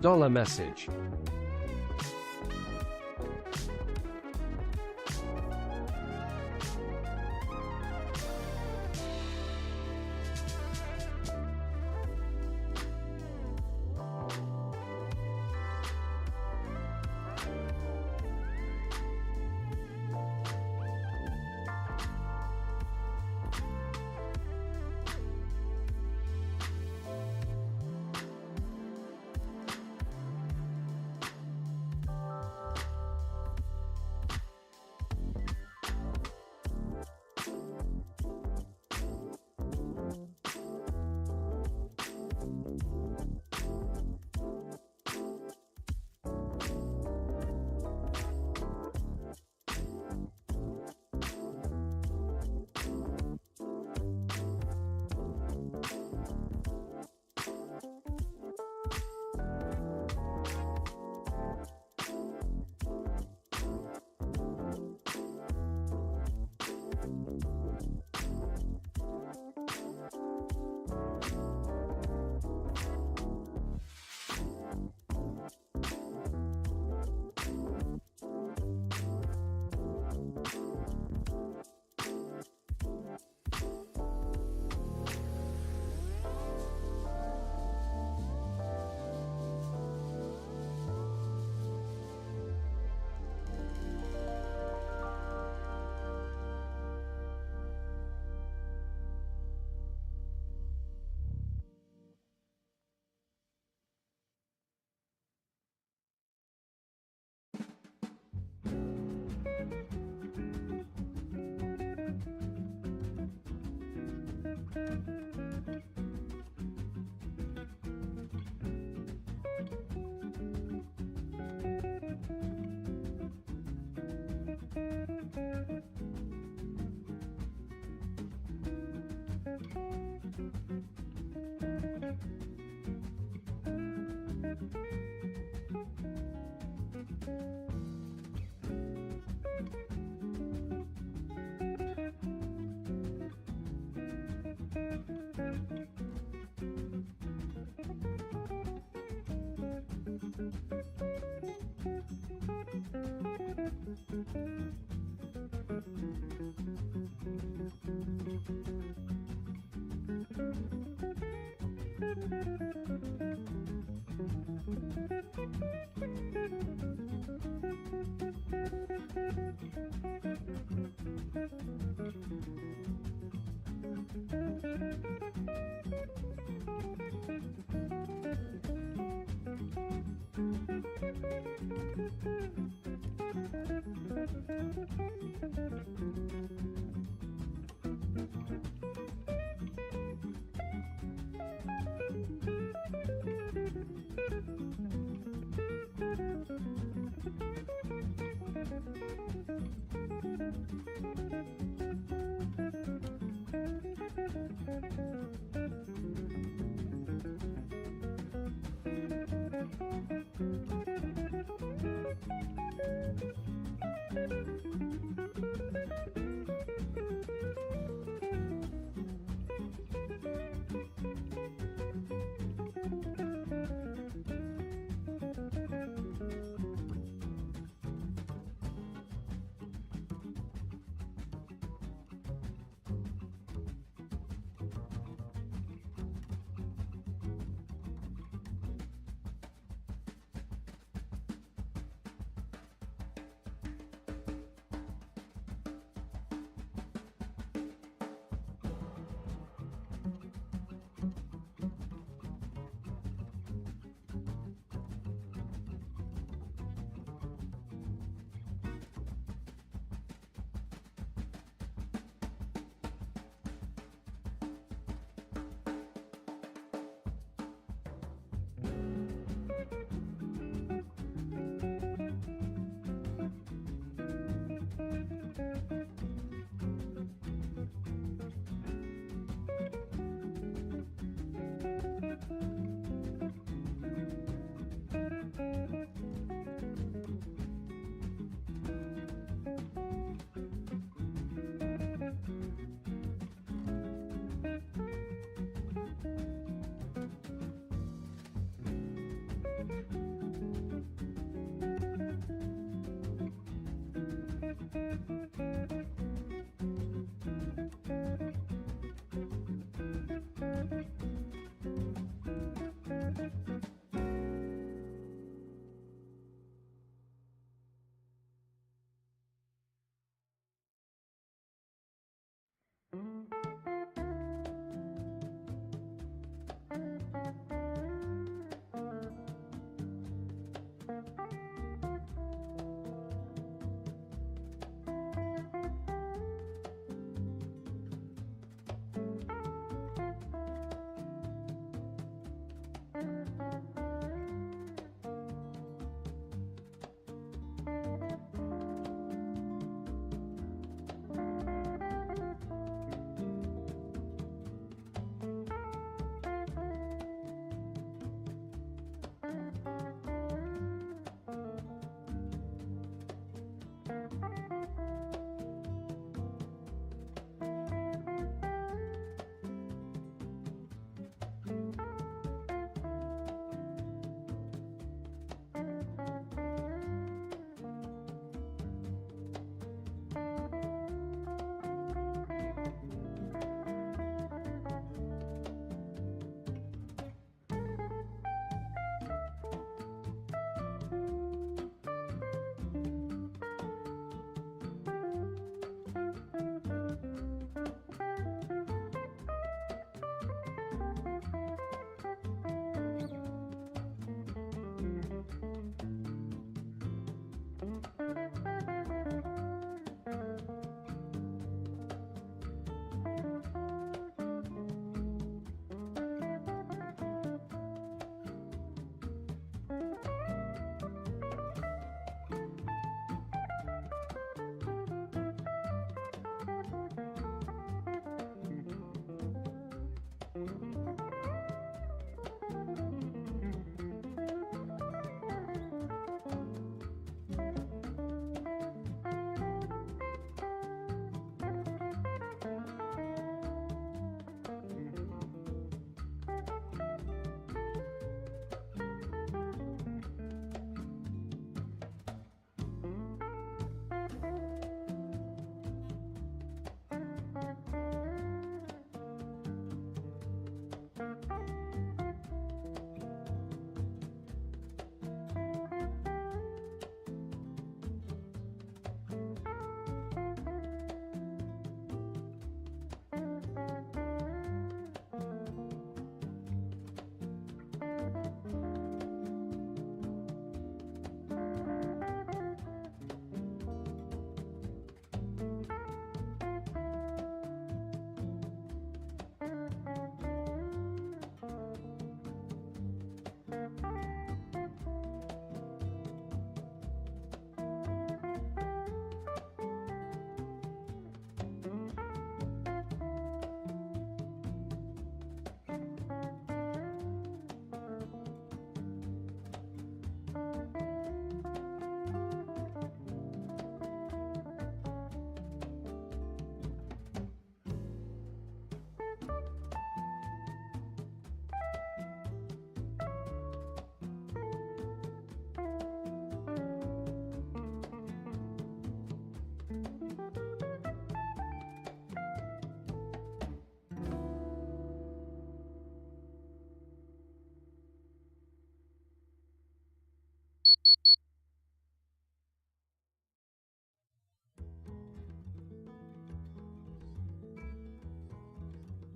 $message.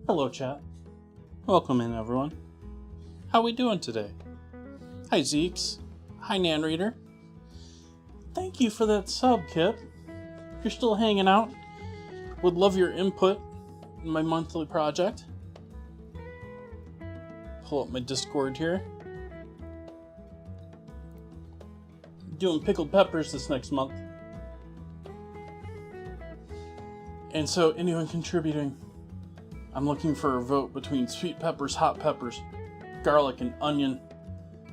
Hello chat. Welcome in everyone. How we doing today? Hi Zeeks. Hi Nan Reader. Thank you for that sub, Kip. If you're still hanging out, would love your input in my monthly project. Pull up my Discord here. Doing pickled peppers this next month. And so anyone contributing, I'm looking for a vote between sweet peppers, hot peppers, garlic, and onion.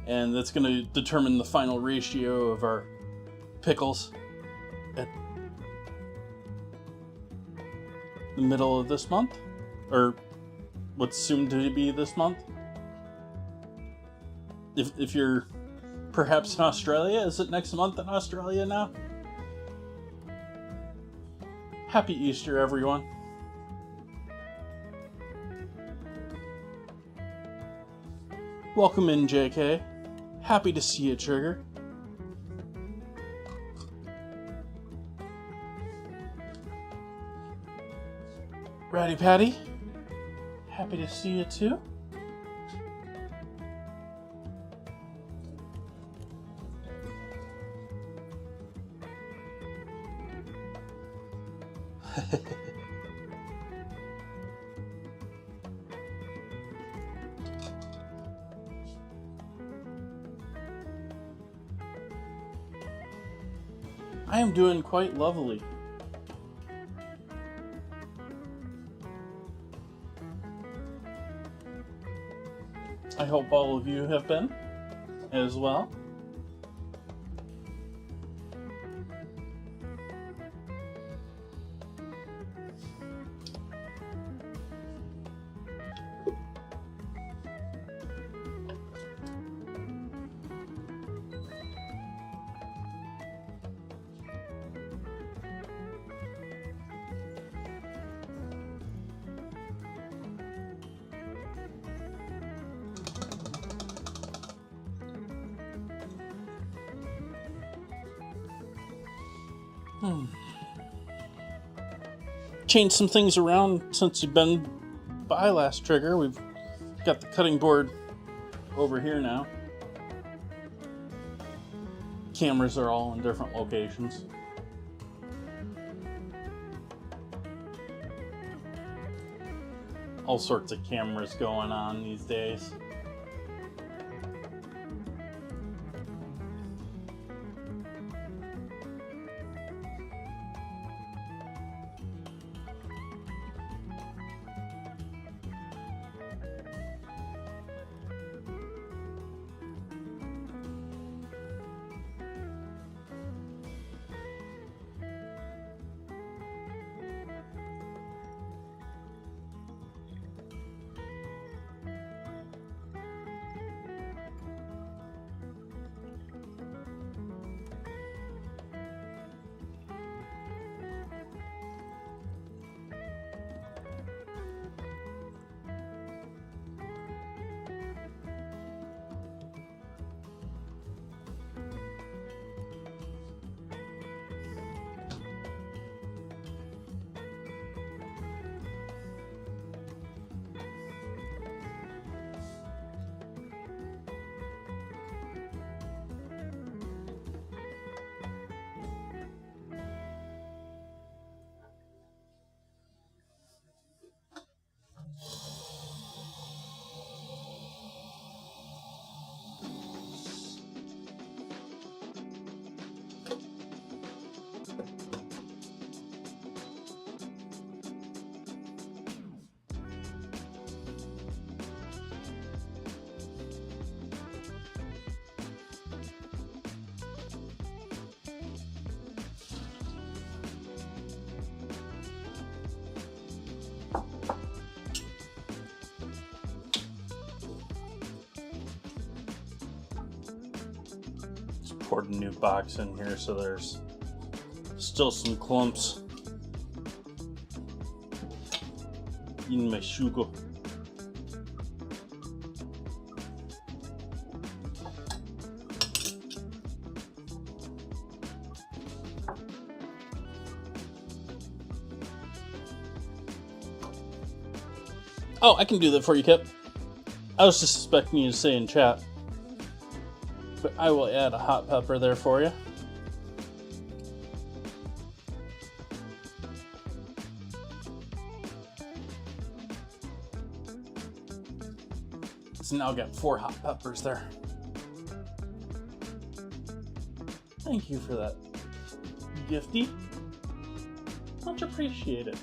And that's going to determine the final ratio of our pickles at the middle of this month, or what's soon to be this month. If you're Perhaps in Australia? Is it next month in Australia now? Happy Easter, everyone. Welcome in, JK. Happy to see you, Trigger. Ratty Patty. Happy to see you, too. I am doing quite lovely. I hope all of you have been as well. Changed some things around since you've been by last, Trigger. We've got the cutting board over here now. Cameras are all in different locations. All sorts of cameras going on these days. Poured a new box in here, so there's still some clumps in my sugar. Oh, I can do that for you, Kip. I was just expecting you to say in chat. But I will add a hot pepper there for you. So now I've got 4 hot peppers there. Thank you for that, Gifty. Much appreciated.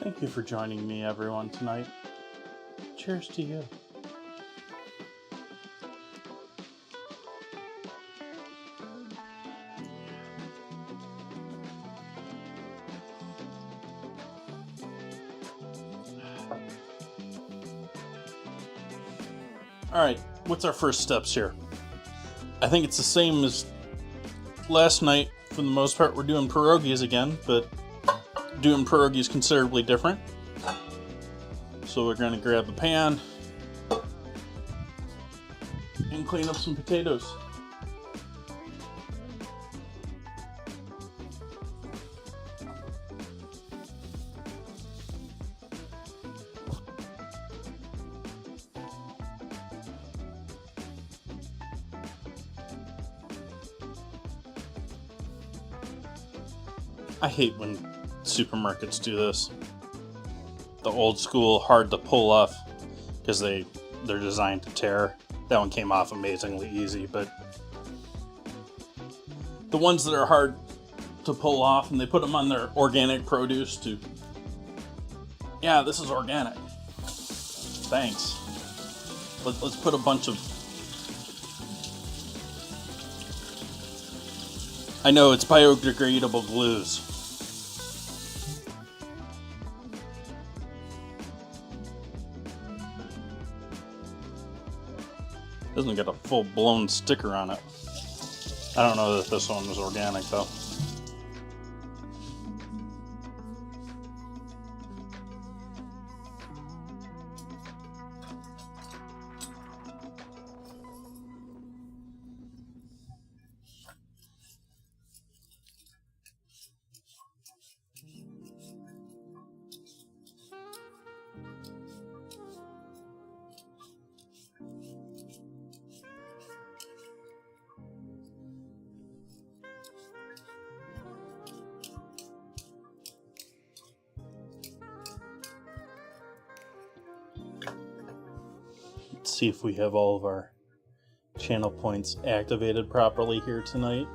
Thank you for joining me, everyone, tonight. Cheers to you. Alright, what's our first steps here? I think it's the same as last night. For the most part, we're doing pierogies again, but doing pierogies considerably different. So we're going to grab the pan and clean up some potatoes. I hate when supermarkets do this. The old school, hard to pull off because they're designed to tear. That one came off amazingly easy, but the ones that are hard to pull off, and they put them on their organic produce to, yeah, this is organic. Thanks. Let's put a bunch of, I know it's biodegradable glues. Doesn't get a full-blown sticker on it. I don't know that this one was organic, though. Let's see if we have all of our channel points activated properly here tonight.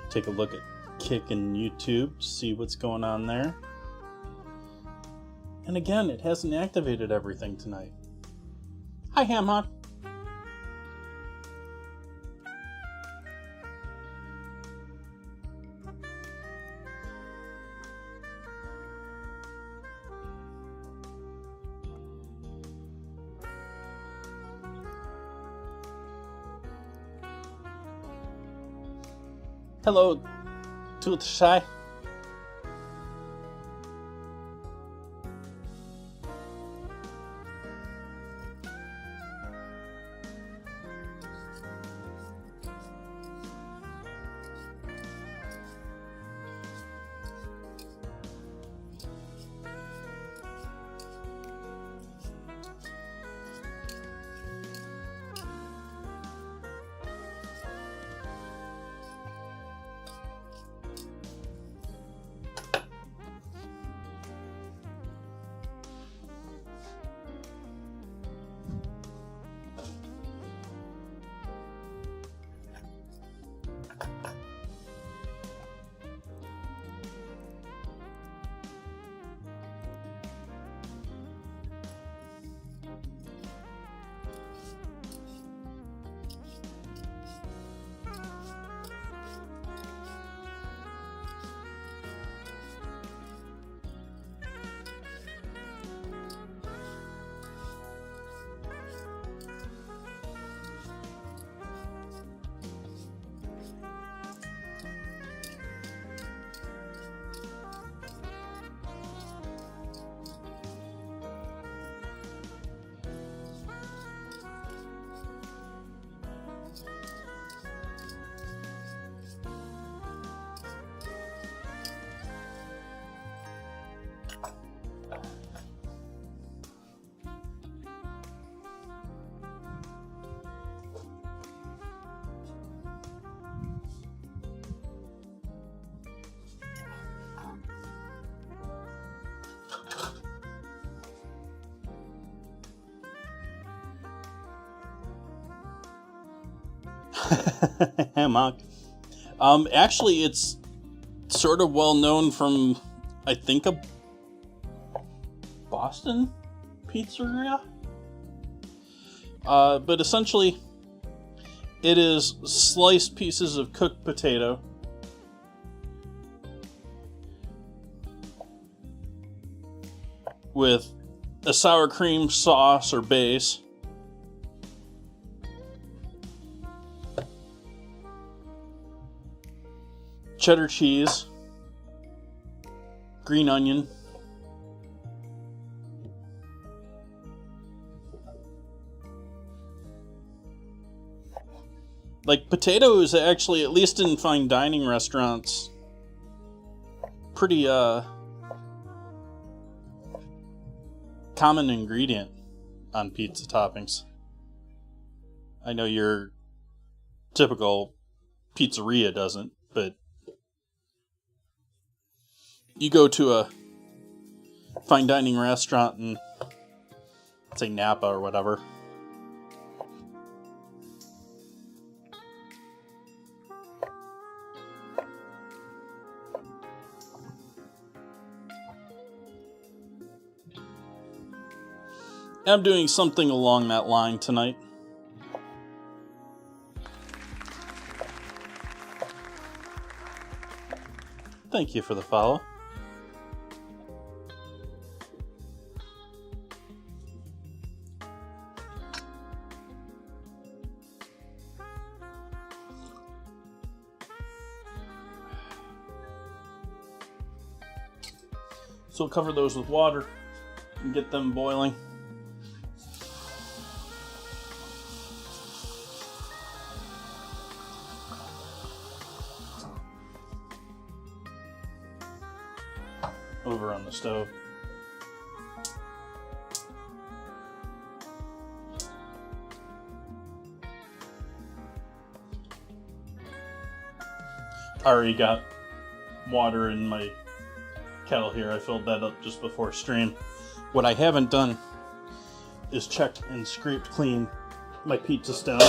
Take a look at Kick and YouTube to see what's going on there. And again, it hasn't activated everything tonight. Hi, Hamhock. Hello, Tooth Shy. Hammock. Actually, it's sort of well known from, I think, Boston pizzeria. But essentially, it is sliced pieces of cooked potato with a sour cream sauce or base, cheddar cheese, green onion, like potatoes actually, at least in fine dining restaurants, pretty common ingredient on pizza toppings. I know your typical pizzeria doesn't, but you go to a fine dining restaurant in, say, Napa or whatever, I'm doing something along that line tonight. Thank you for the follow. So we'll cover those with water and get them boiling. Over on the stove. I already got water in my kettle here. I filled that up just before stream. What I haven't done is checked and scraped clean my pizza stone.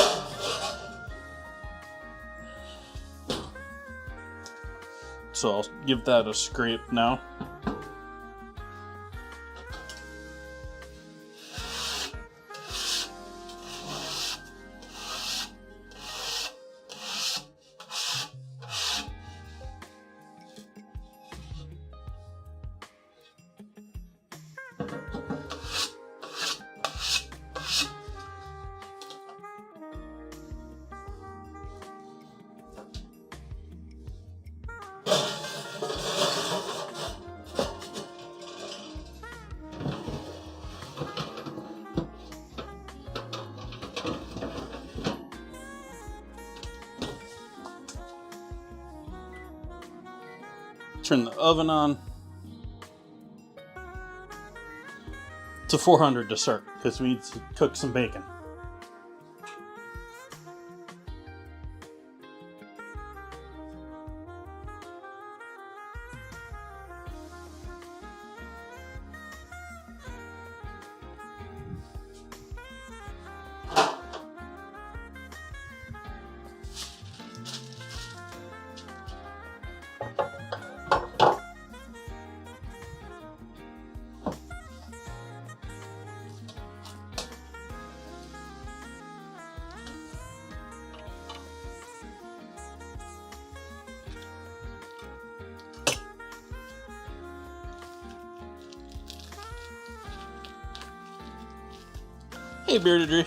So I'll give that a scrape now. Turn the oven on to 400 to start because we need to cook some bacon. Hey Beardedry,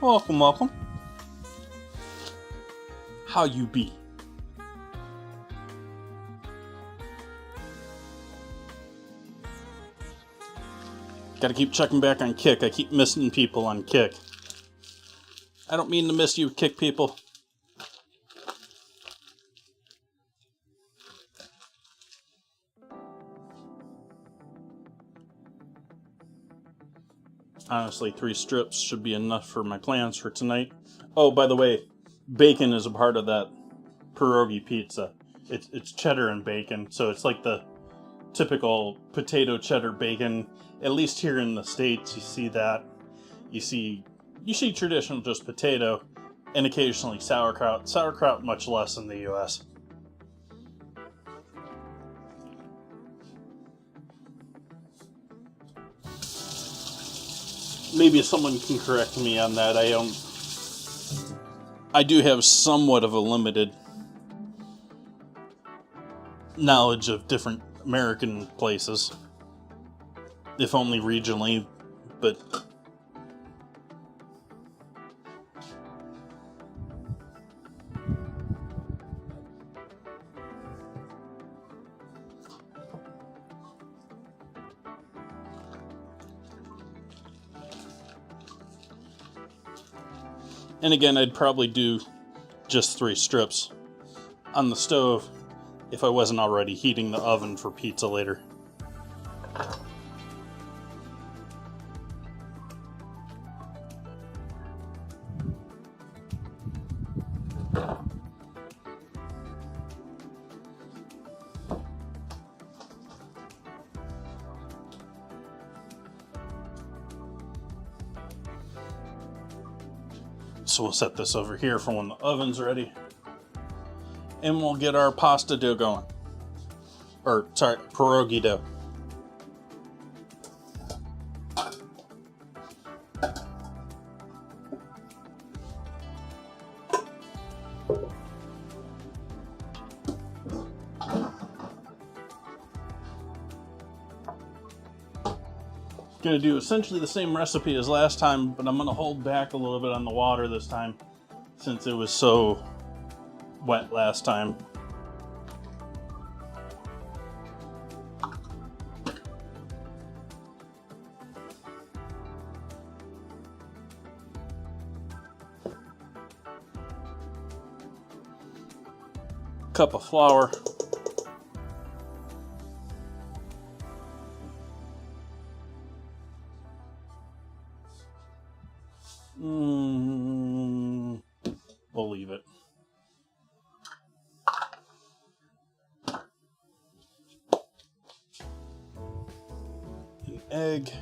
welcome, welcome. How you be? Gotta keep checking back on Kick. I keep missing people on Kick. I don't mean to miss you, Kick people. Honestly, 3 strips should be enough for my plans for tonight. Oh, by the way, bacon is a part of that pierogi pizza. It's cheddar and bacon, so it's like the typical potato cheddar bacon. At least here in the States, you see that. You see traditional just potato, and occasionally sauerkraut. Sauerkraut much less in the U.S. maybe someone can correct me on that. I do have somewhat of a limited knowledge of different American places, if only regionally, but and again, I'd probably do just 3 strips on the stove if I wasn't already heating the oven for pizza later. So we'll set this over here for when the oven's ready. And we'll get our pasta dough going. Or, sorry, pierogi dough. Going to do essentially the same recipe as last time, but I'm going to hold back a little bit on the water this time since it was so wet last time. Cup of flour. We'll leave it. An egg.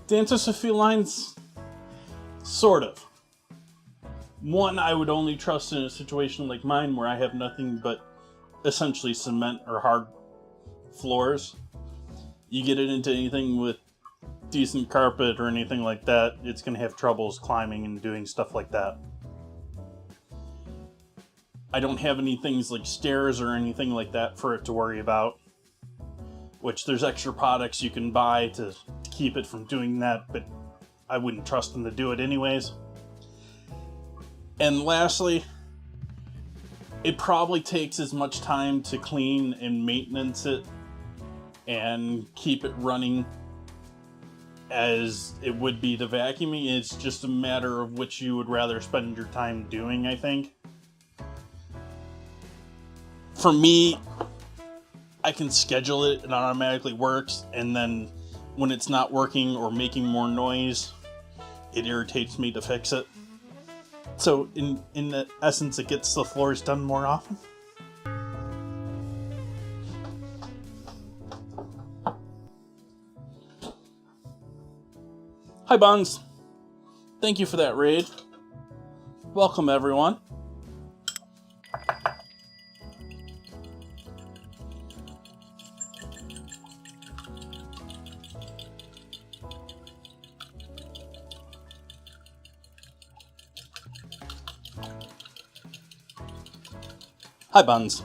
Dance a few lines, sort of. One, I would only trust in a situation like mine where I have nothing but essentially cement or hard floors. You get it into anything with decent carpet or anything like that, it's going to have troubles climbing and doing stuff like that. I don't have any things like stairs or anything like that for it to worry about, which there's extra products you can buy to keep it from doing that, but I wouldn't trust them to do it anyways. And lastly, it probably takes as much time to clean and maintenance it and keep it running as it would be to vacuuming. It's just a matter of which you would rather spend your time doing, I think. For me, I can schedule it, it automatically works, and then when it's not working or making more noise, it irritates me to fix it. So in the essence, it gets the floors done more often. Hi Buns, thank you for that raid. Welcome everyone. Hi, Buns.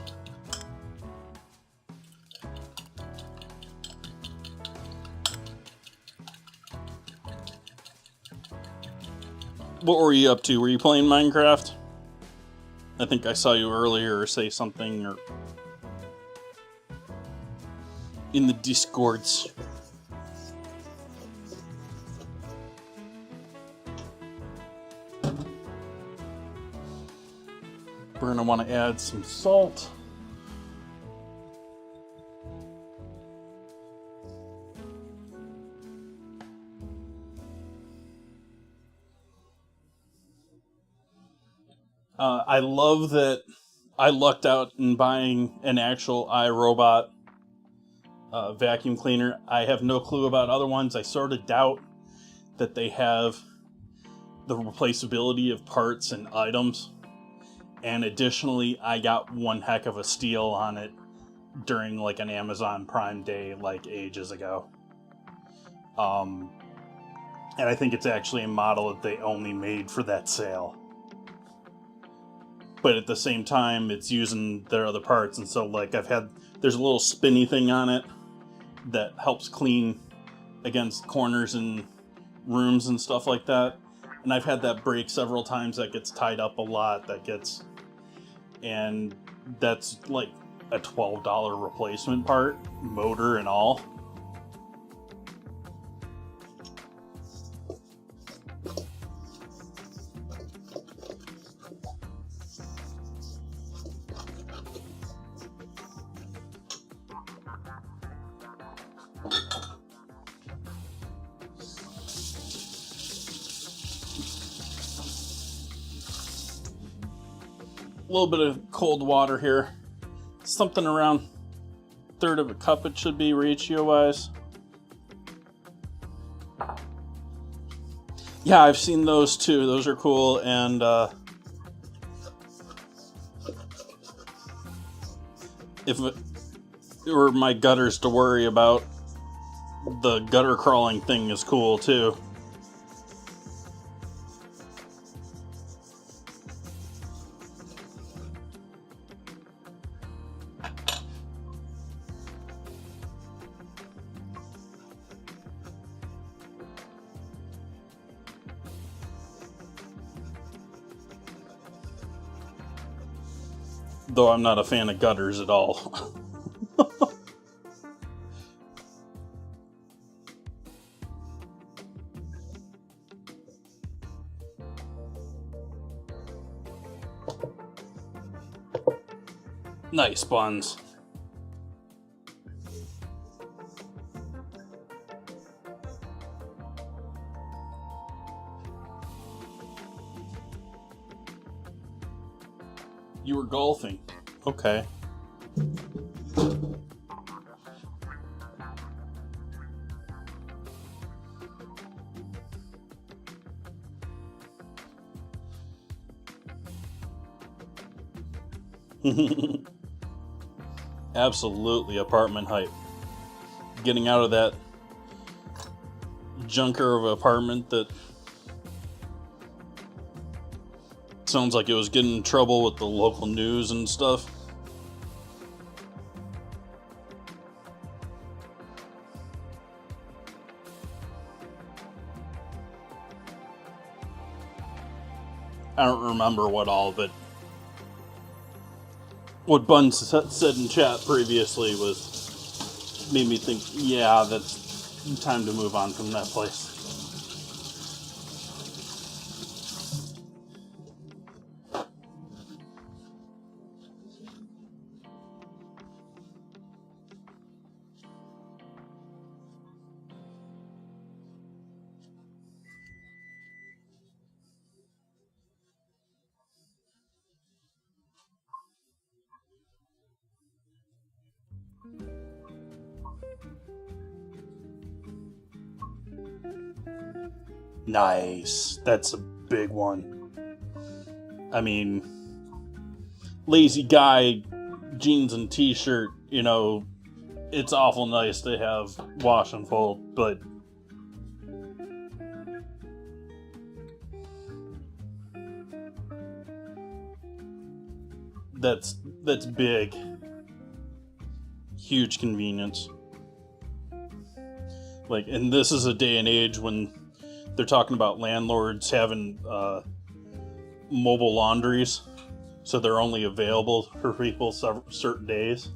What were you up to? Were you playing Minecraft? I think I saw you earlier say something, or... in the discords. We're going to want to add some salt. I love that I lucked out in buying an actual iRobot vacuum cleaner. I have no clue about other ones. I sort of doubt that they have the replaceability of parts and items. And additionally, I got one heck of a steal on it during like an Amazon Prime Day like ages ago. And I think it's actually a model that they only made for that sale. But at the same time, it's using their other parts. And so like there's a little spinny thing on it that helps clean against corners and rooms and stuff like that. And I've had that break several times. That gets tied up a lot. And that's like a $12 replacement part, motor and all. A little bit of cold water here. Something around 1/3 of a cup it should be ratio-wise. Yeah, I've seen those too. Those are cool. And if it were my gutters to worry about, the gutter crawling thing is cool too. Though I'm not a fan of gutters at all. Nice buns. You were golfing. Okay. Absolutely apartment hype. Getting out of that junker of an apartment that sounds like it was getting in trouble with the local news and stuff. I don't remember what all, but what Bun said in chat previously made me think, yeah, that's time to move on from that place. Nice. That's a big one. I mean, lazy guy, jeans and t-shirt, it's awful nice to have wash and fold, but that's big. Huge convenience. And this is a day and age when they're talking about landlords having mobile laundries, so they're only available for people certain days.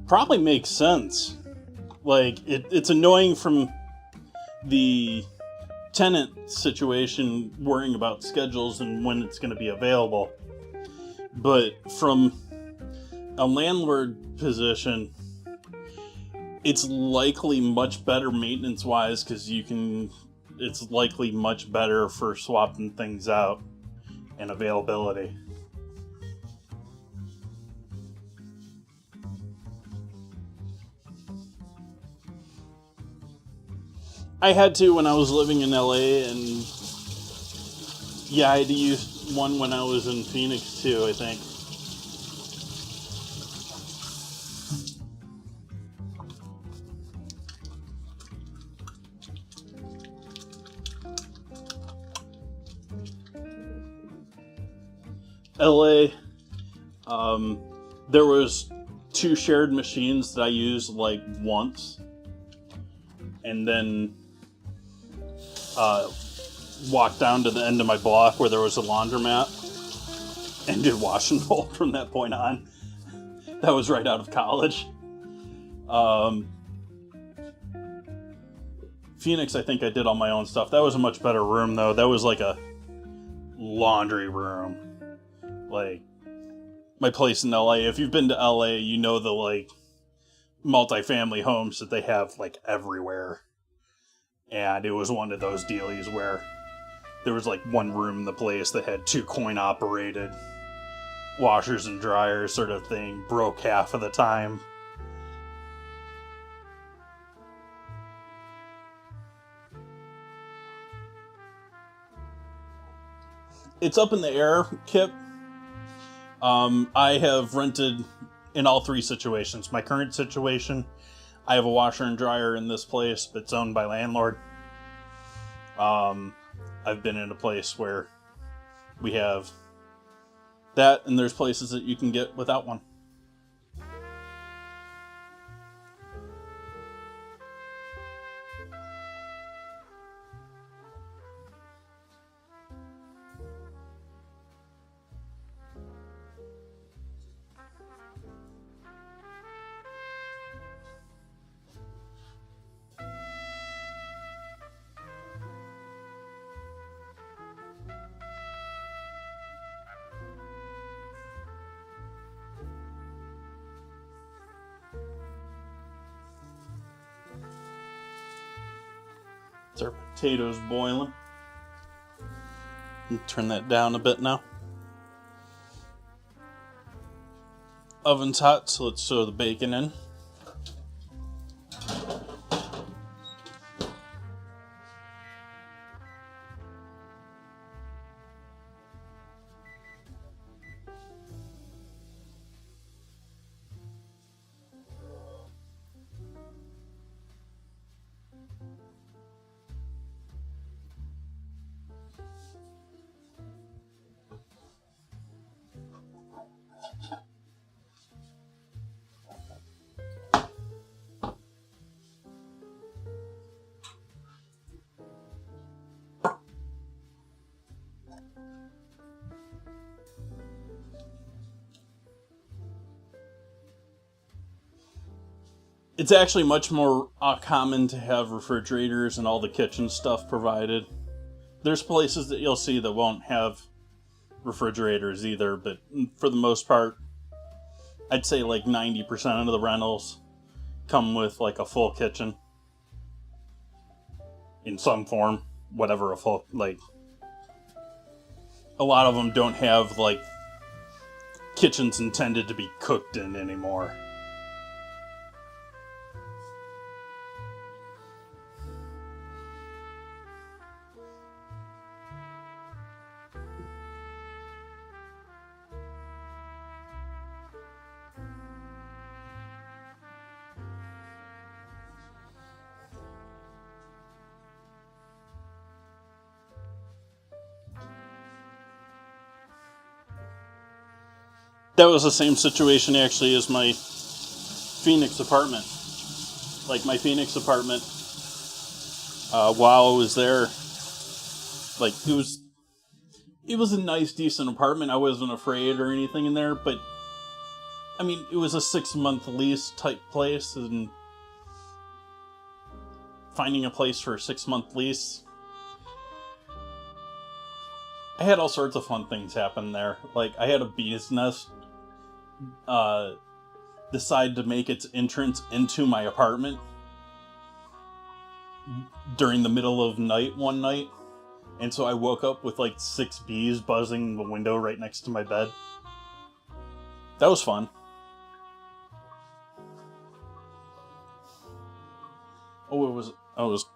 Probably makes sense. Like, it's annoying from the tenant situation, worrying about schedules and when it's going to be available. But from a landlord position, it's likely much better maintenance-wise because it's likely much better for swapping things out and availability. I had to when I was living in LA, and yeah, I had to use one when I was in Phoenix too, I think. LA, there was 2 shared machines that I used like once, and then walked down to the end of my block where there was a laundromat and did wash and fold from that point on. That was right out of college. Phoenix, I think I did all my own stuff. That was a much better room though. That was like a laundry room. Like, my place in LA, if you've been to LA, you know the like multifamily homes that they have like everywhere. And it was one of those dealies where there was like one room in the place that had 2 coin-operated washers and dryers sort of thing. Broke half of the time. It's up in the air, Kip. I have rented in all 3 situations. My current situation, I have a washer and dryer in this place, but it's owned by landlord. I've been in a place where we have that, and there's places that you can get without one. Our potatoes boiling. Turn that down a bit now. Oven's hot, so let's throw the bacon in. It's actually much more common to have refrigerators and all the kitchen stuff provided. There's places that you'll see that won't have refrigerators either, but for the most part, I'd say like 90% of the rentals come with like a full kitchen in some form, whatever a full, like, a lot of them don't have like kitchens intended to be cooked in anymore. That was the same situation actually as my Phoenix apartment. Like my Phoenix apartment, while I was there, like it was a nice, decent apartment. I wasn't afraid or anything in there, but I mean, it was a 6-month lease type place, and finding a place for a 6-month lease, I had all sorts of fun things happen there. Like, I had a bee's nest decide to make its entrance into my apartment during the middle of night one night. And so I woke up with like 6 bees buzzing the window right next to my bed. That was fun. Oh, I was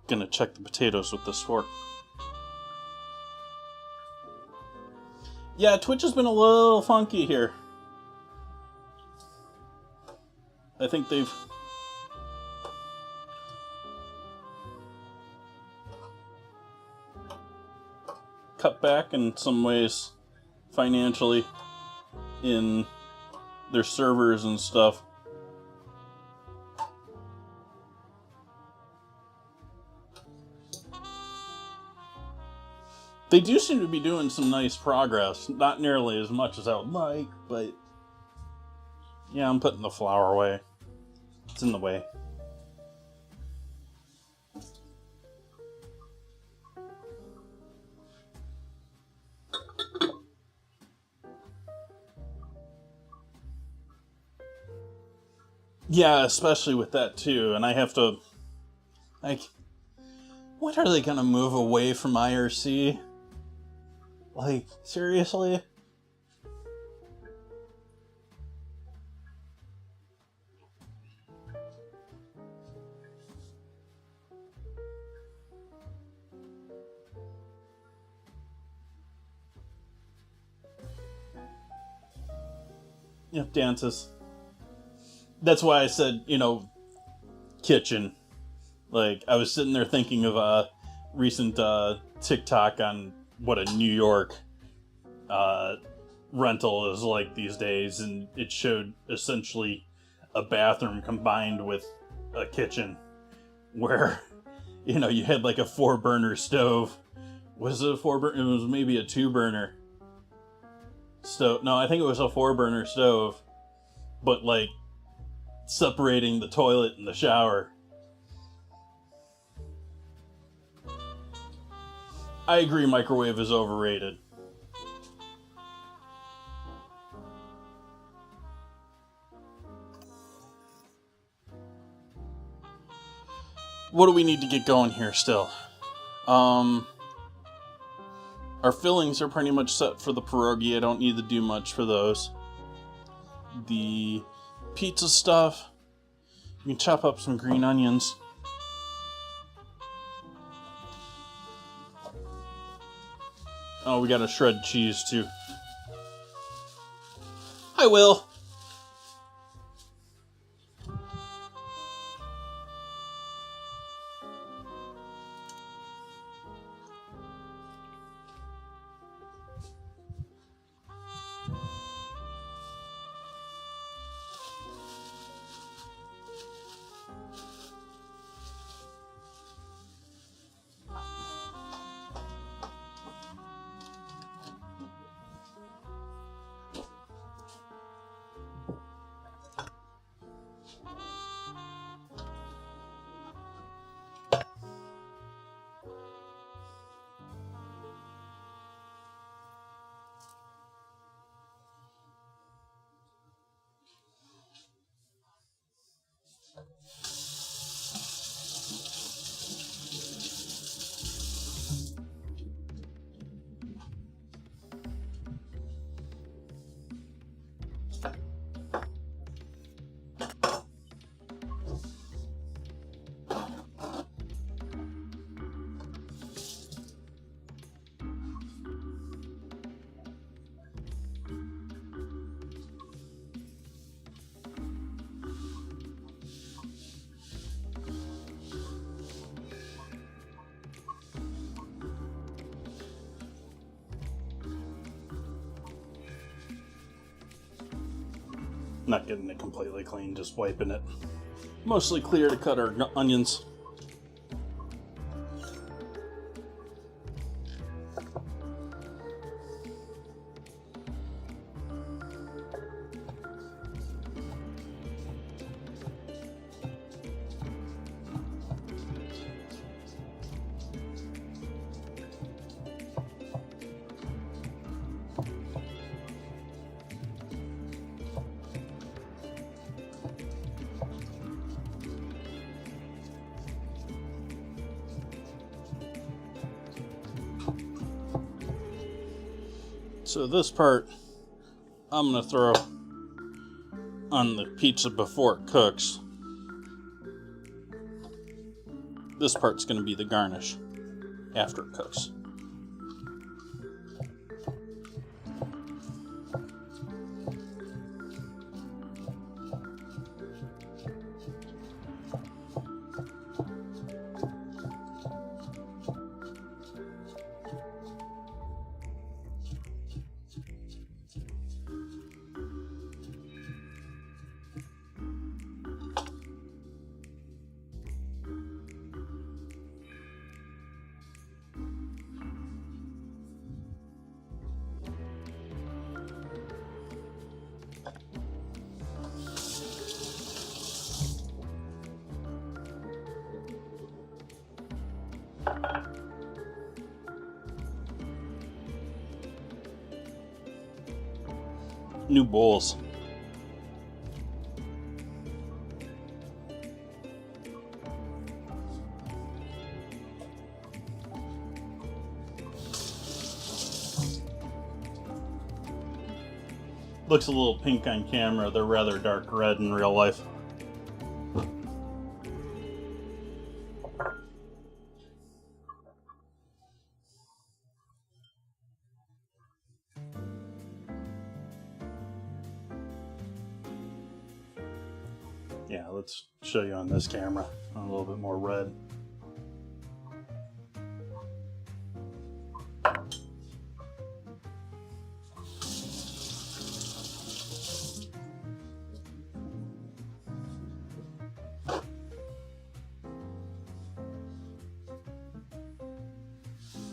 gonna check the potatoes with this fork. Yeah, Twitch has been a little funky here. I think they've cut back in some ways financially in their servers and stuff. They do seem to be doing some nice progress. Not nearly as much as I would like, but yeah, I'm putting the flour away. It's in the way. Yeah, especially with that too. And I have to, like, when are they gonna move away from IRC? Like, seriously? Yep, dances. That's why I said, kitchen. Like, I was sitting there thinking of a recent TikTok on what a New York rental is like these days, and it showed essentially a bathroom combined with a kitchen, where, you had like a 4-burner stove. Was it a 4-burner? It was maybe a 2-burner stove. No, I think it was a 4-burner stove, but like separating the toilet and the shower. I agree, microwave is overrated. What do we need to get going here still? Our fillings are pretty much set for the pierogi. I don't need to do much for those. The pizza stuff, you can chop up some green onions. Oh, we gotta shred cheese too. I will. Not getting it completely clean, just wiping it. Mostly clear to cut our onions. So this part I'm going to throw on the pizza before it cooks. This part's going to be the garnish after it cooks. New bowls. Looks a little pink on camera. They're rather dark red in real life. Yeah, let's show you on this camera. A little bit more red.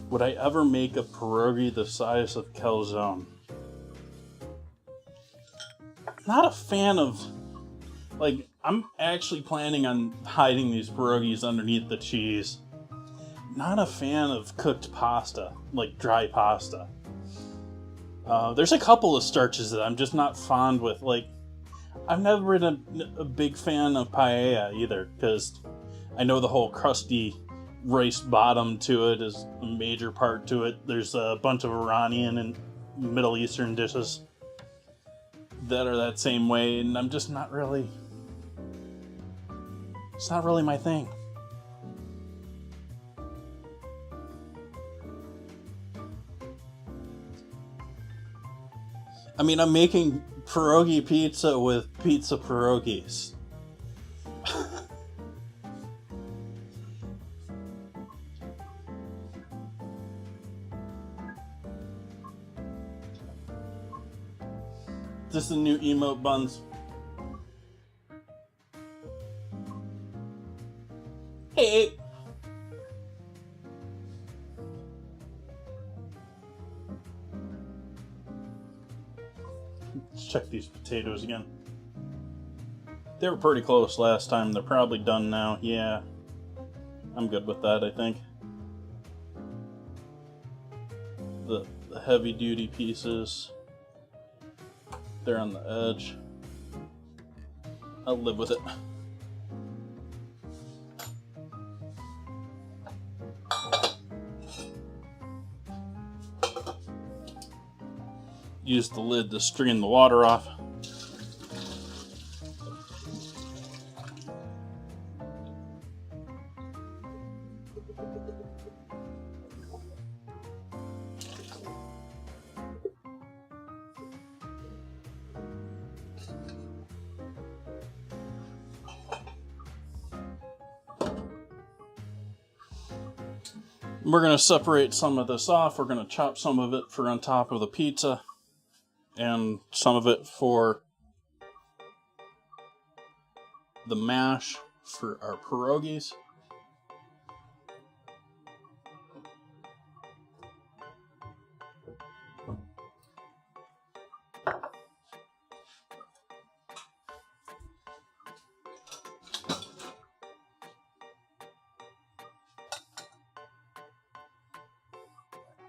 Would I ever make a pierogi the size of calzone? Not a fan of, like, I'm actually planning on hiding these pierogies underneath the cheese. Not a fan of cooked pasta, like dry pasta. There's a couple of starches that I'm just not fond with. Like, I've never been a big fan of paella either, because I know the whole crusty rice bottom to it is a major part to it. There's a bunch of Iranian and Middle Eastern dishes that are that same way, and I'm just not really... It's not really my thing. I mean, I'm making pierogi pizza with pizza pierogies. This is the new emote buns. Hey! Let's check these potatoes again. They were pretty close last time. They're probably done now. Yeah. I'm good with that, I think. The heavy duty pieces, they're on the edge. I'll live with it. Use the lid to strain the water off. We're going to separate some of this off. We're going to chop some of it for on top of the pizza, and some of it for the mash for our pierogies.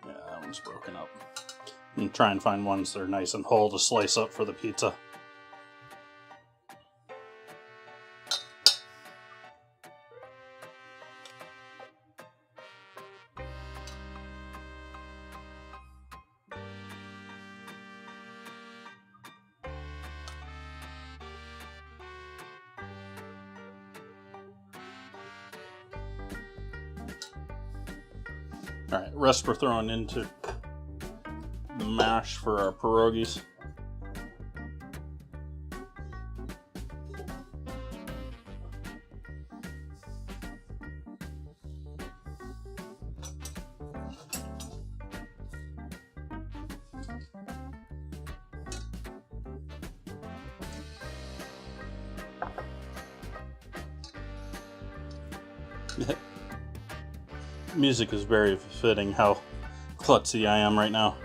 Yeah, that one's broken up. And try and find ones that are nice and whole to slice up for the pizza. Alright, rest we're throwing into the mash for our pierogies. Music is very fitting how klutzy I am right now.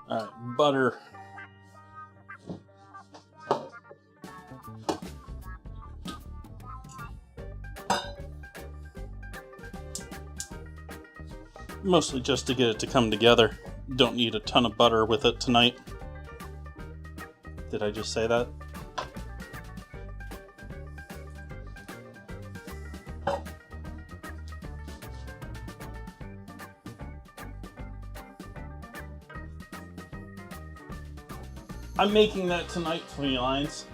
Alright, butter. Mostly just to get it to come together. Don't need a ton of butter with it tonight. Did I just say that? I'm making that tonight, felines.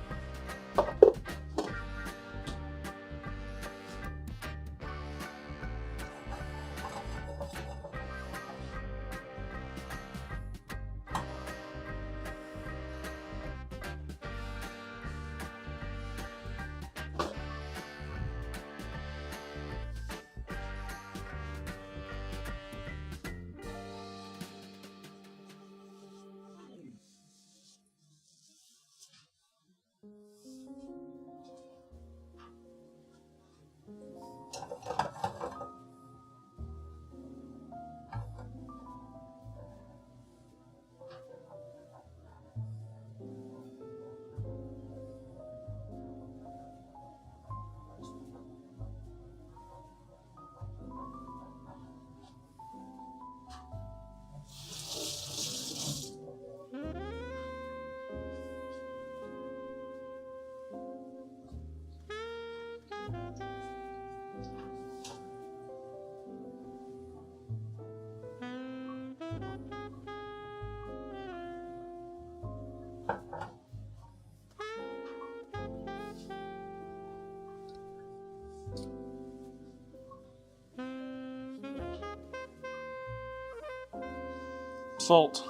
Salt.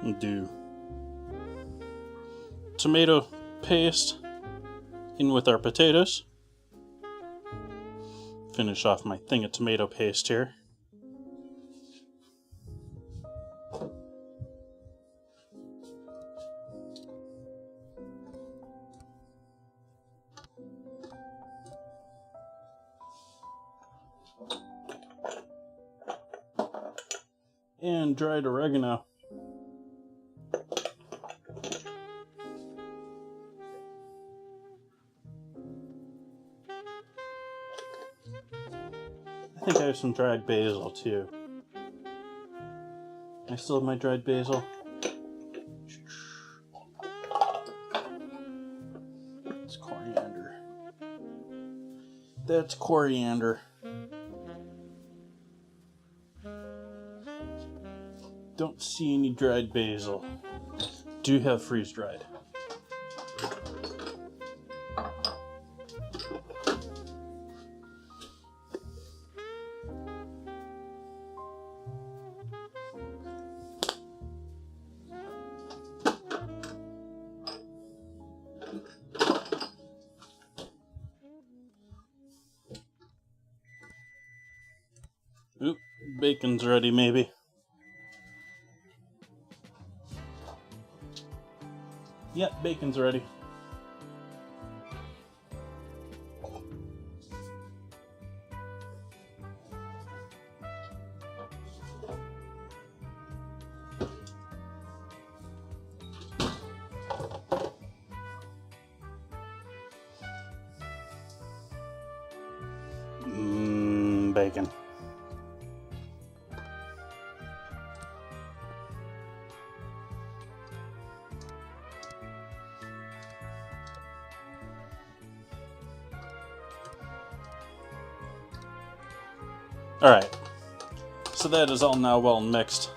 and do tomato paste in with our potatoes. Finish off my thing of tomato paste here. And dried oregano. I think I have some dried basil too. I still have my dried basil. It's coriander. That's coriander. Don't see any dried basil. Do have freeze dried. Oop, bacon's ready maybe. Yep, bacon's ready. Bacon. Alright, so that is all now well mixed.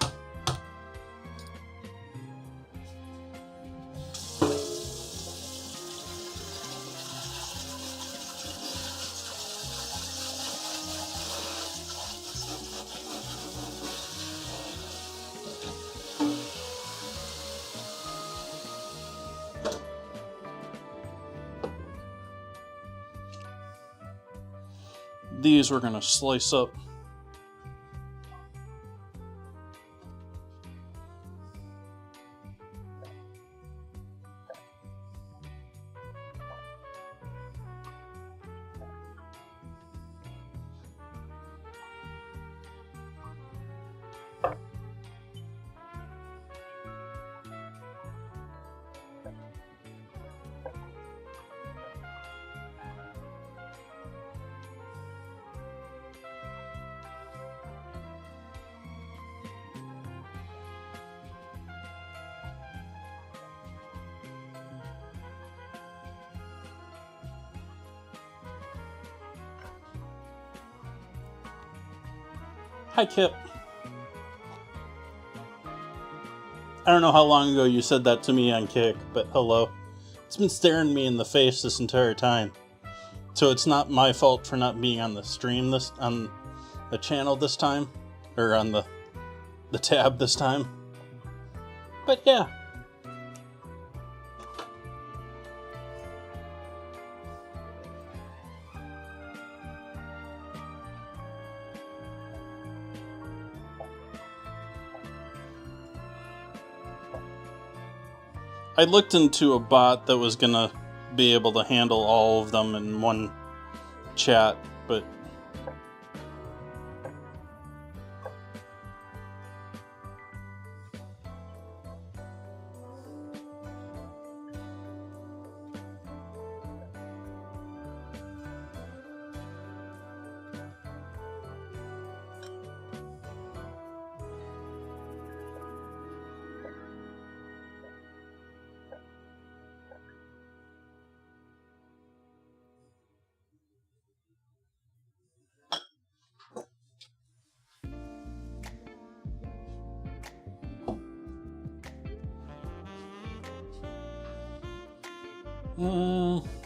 These we're going to slice up. Hi, Kip. I don't know how long ago you said that to me on Kick, but hello. It's been staring me in the face this entire time. So it's not my fault for not being on the stream on the channel this time, or on the tab this time. But yeah. I looked into a bot that was gonna be able to handle all of them in one chat, but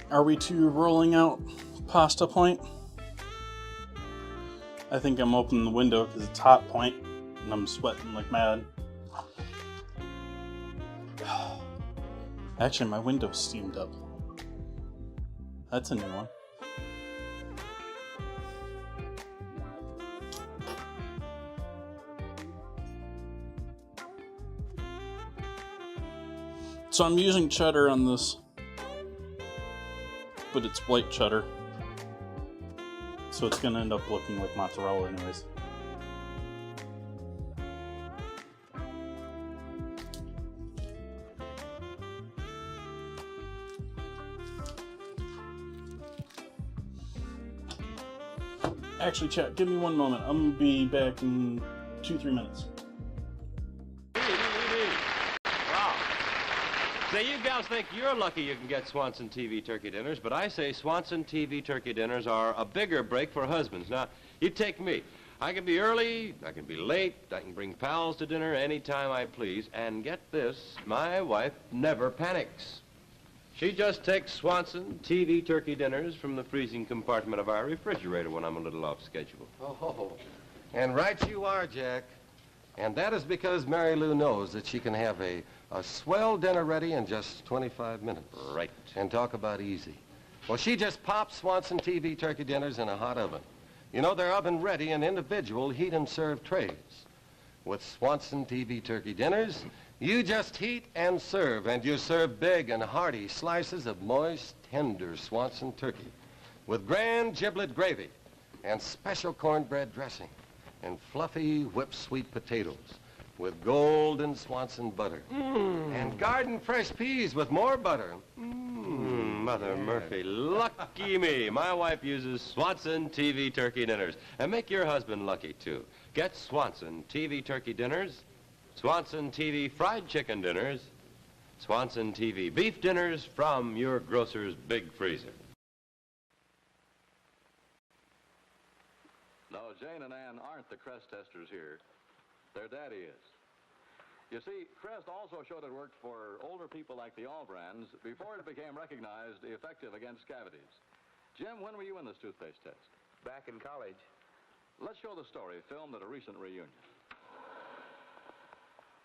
are we to rolling out pasta point? I think I'm opening the window because it's hot point and I'm sweating like mad. Actually, my window's steamed up. That's a new one. So I'm using cheddar on this, but it's white cheddar. So it's going to end up looking like mozzarella anyways. Actually, chat, give me one moment. I'm going to be back in 2-3 minutes. Wow. Say, you gals think you're lucky you can get Swanson TV turkey dinners, but I say Swanson TV turkey dinners are a bigger break for husbands. Now, you take me. I can be early, I can be late, I can bring pals to dinner anytime I please, and get this, my wife never panics. She just takes Swanson TV turkey dinners from the freezing compartment of our refrigerator when I'm a little off schedule. Oh, and right you are, Jack. And that is because Mary Lou knows that she can have a swell dinner ready in just 25 minutes. Right. And talk about easy. Well, she just pops Swanson TV turkey dinners in a hot oven. You know, they're oven ready in individual heat and serve trays. With Swanson TV turkey dinners, you just heat and you serve big and hearty slices of moist, tender Swanson turkey with grand giblet gravy and special cornbread dressing and fluffy whipped sweet potatoes with golden Swanson butter and garden fresh peas with more butter. Mother Murphy, lucky me. My wife uses Swanson TV turkey dinners. And make your husband lucky, too. Get Swanson TV turkey dinners, Swanson TV fried chicken dinners, Swanson TV beef dinners from your grocer's big freezer. No, Jane and Ann aren't the Crest testers here. Their daddy is. You see, Crest also showed it worked for older people like the Allbrands before it became recognized effective against cavities. Jim, when were you in this toothpaste test? Back in college. Let's show the story filmed at a recent reunion.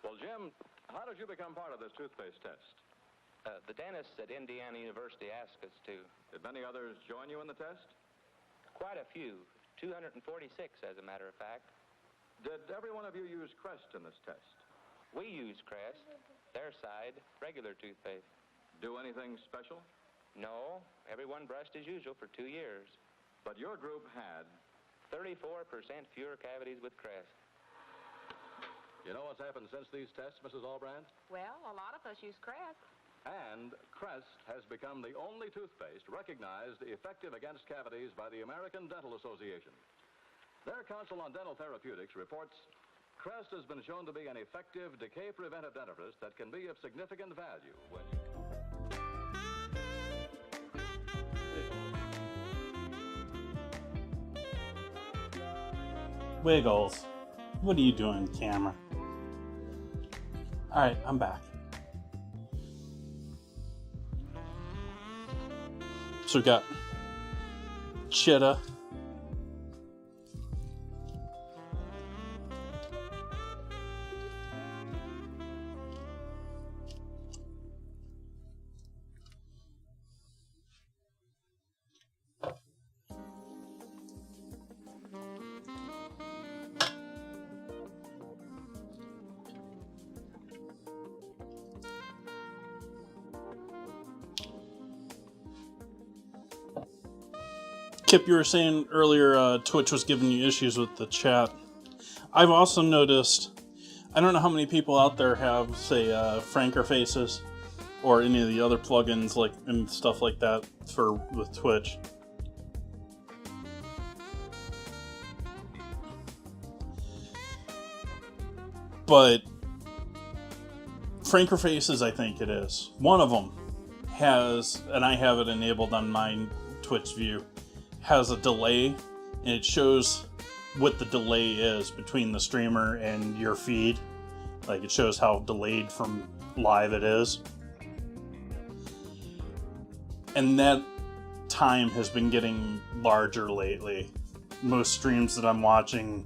Well, Jim, how did you become part of this toothpaste test? The dentists at Indiana University asked us to. Did many others join you in the test? Quite a few. 246, as a matter of fact. Did every one of you use Crest in this test? We use Crest. Their side, regular toothpaste. Do anything special? No, everyone brushed as usual for 2 years. But your group had 34% fewer cavities with Crest. You know what's happened since these tests, Mrs. Allbrand? Well, a lot of us use Crest. And Crest has become the only toothpaste recognized effective against cavities by the American Dental Association. Their Council on Dental Therapeutics reports Crest has been shown to be an effective decay-preventive dentifrice that can be of significant value when you... Wiggles. What are you doing, camera? Alright, I'm back. So we got cheddar, Kip, you were saying earlier Twitch was giving you issues with the chat. I've also noticed, I don't know how many people out there have, say, Franker Faces or any of the other plugins like and stuff like that with Twitch. But Franker Faces, I think it is. One of them has, and I have it enabled on my Twitch view, has a delay, and it shows what the delay is between the streamer and your feed. Like, it shows how delayed from live it is. And that time has been getting larger lately. Most streams that I'm watching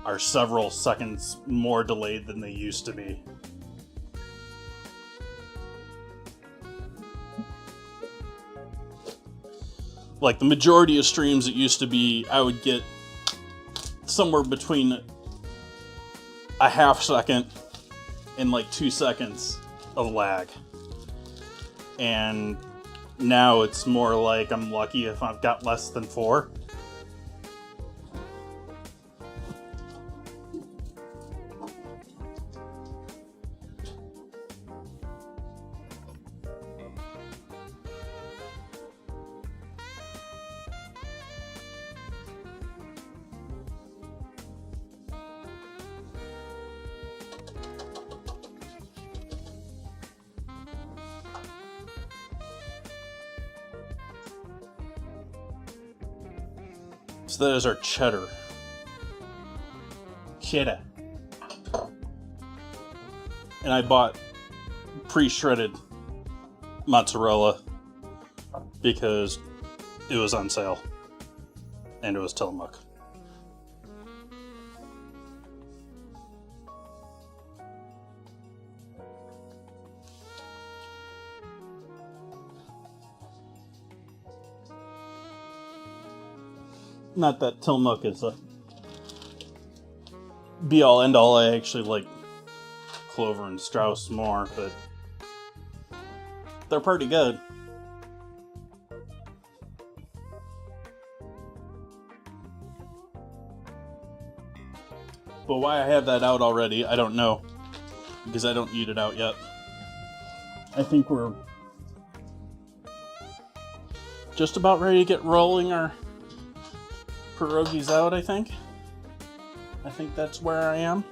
are several seconds more delayed than they used to be. like the majority of streams, it used to be I would get somewhere between a half second and like 2 seconds of lag. And now it's more like I'm lucky if I've got less than 4. So that is our cheddar. Cheddar. And I bought pre-shredded mozzarella because it was on sale. And it was Tillamook. Not that Tillamook is a be-all, end-all. I actually like Clover and Strauss more, but they're pretty good. But why I have that out already, I don't know. Because I don't eat it out yet. I think we're just about ready to get rolling our pierogies out, I think. I think that's where I am.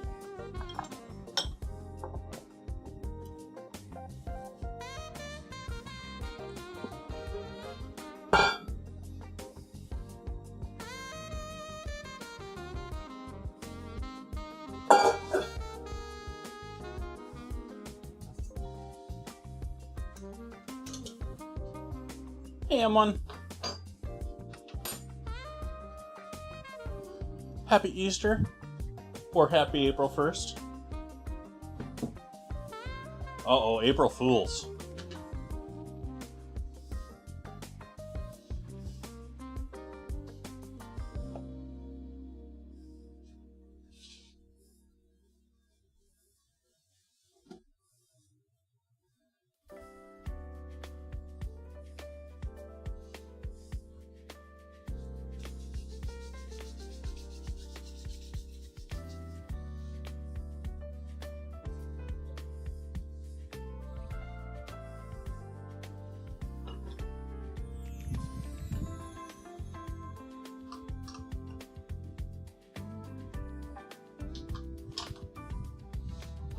Hey, M1. Happy Easter, or happy April 1st. Uh-oh, April Fools.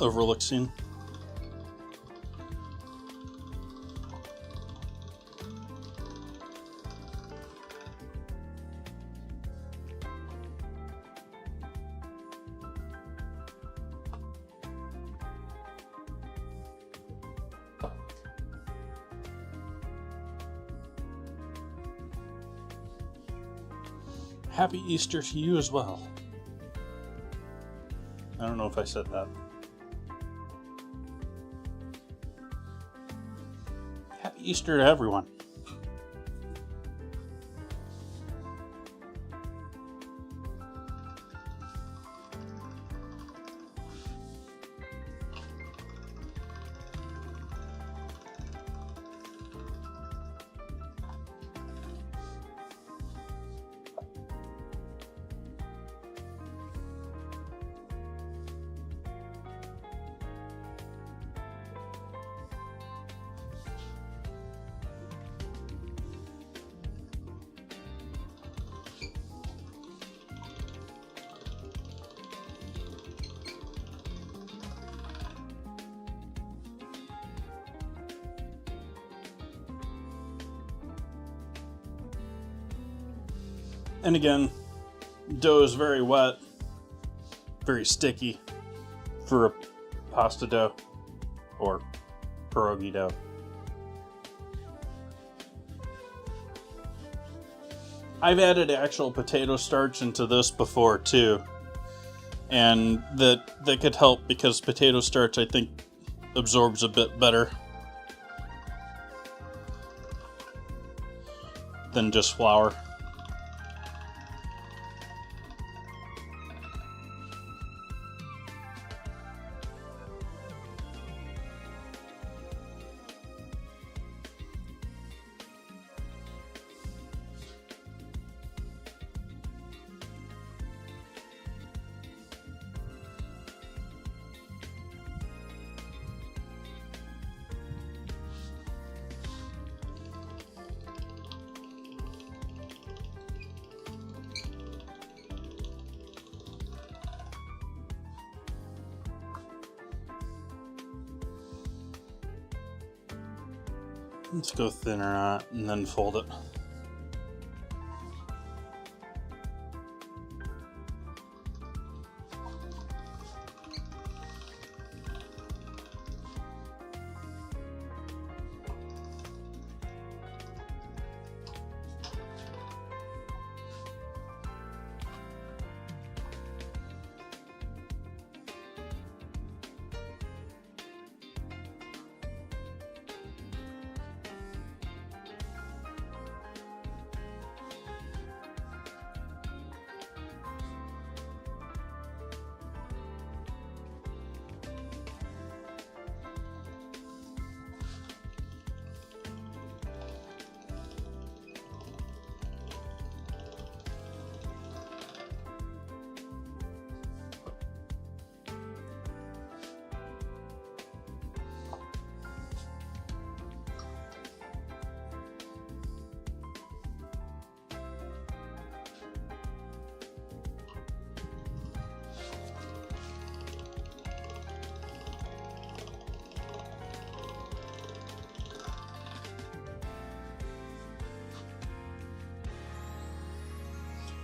Overlook scene. Happy Easter to you as well. I don't know if I said that. Happy Easter to everyone. And again, dough is very wet, very sticky for a pasta dough or pierogi dough. I've added actual potato starch into this before too, and that could help because potato starch, I think, absorbs a bit better. than just flour. Let's go thinner on it and then fold it.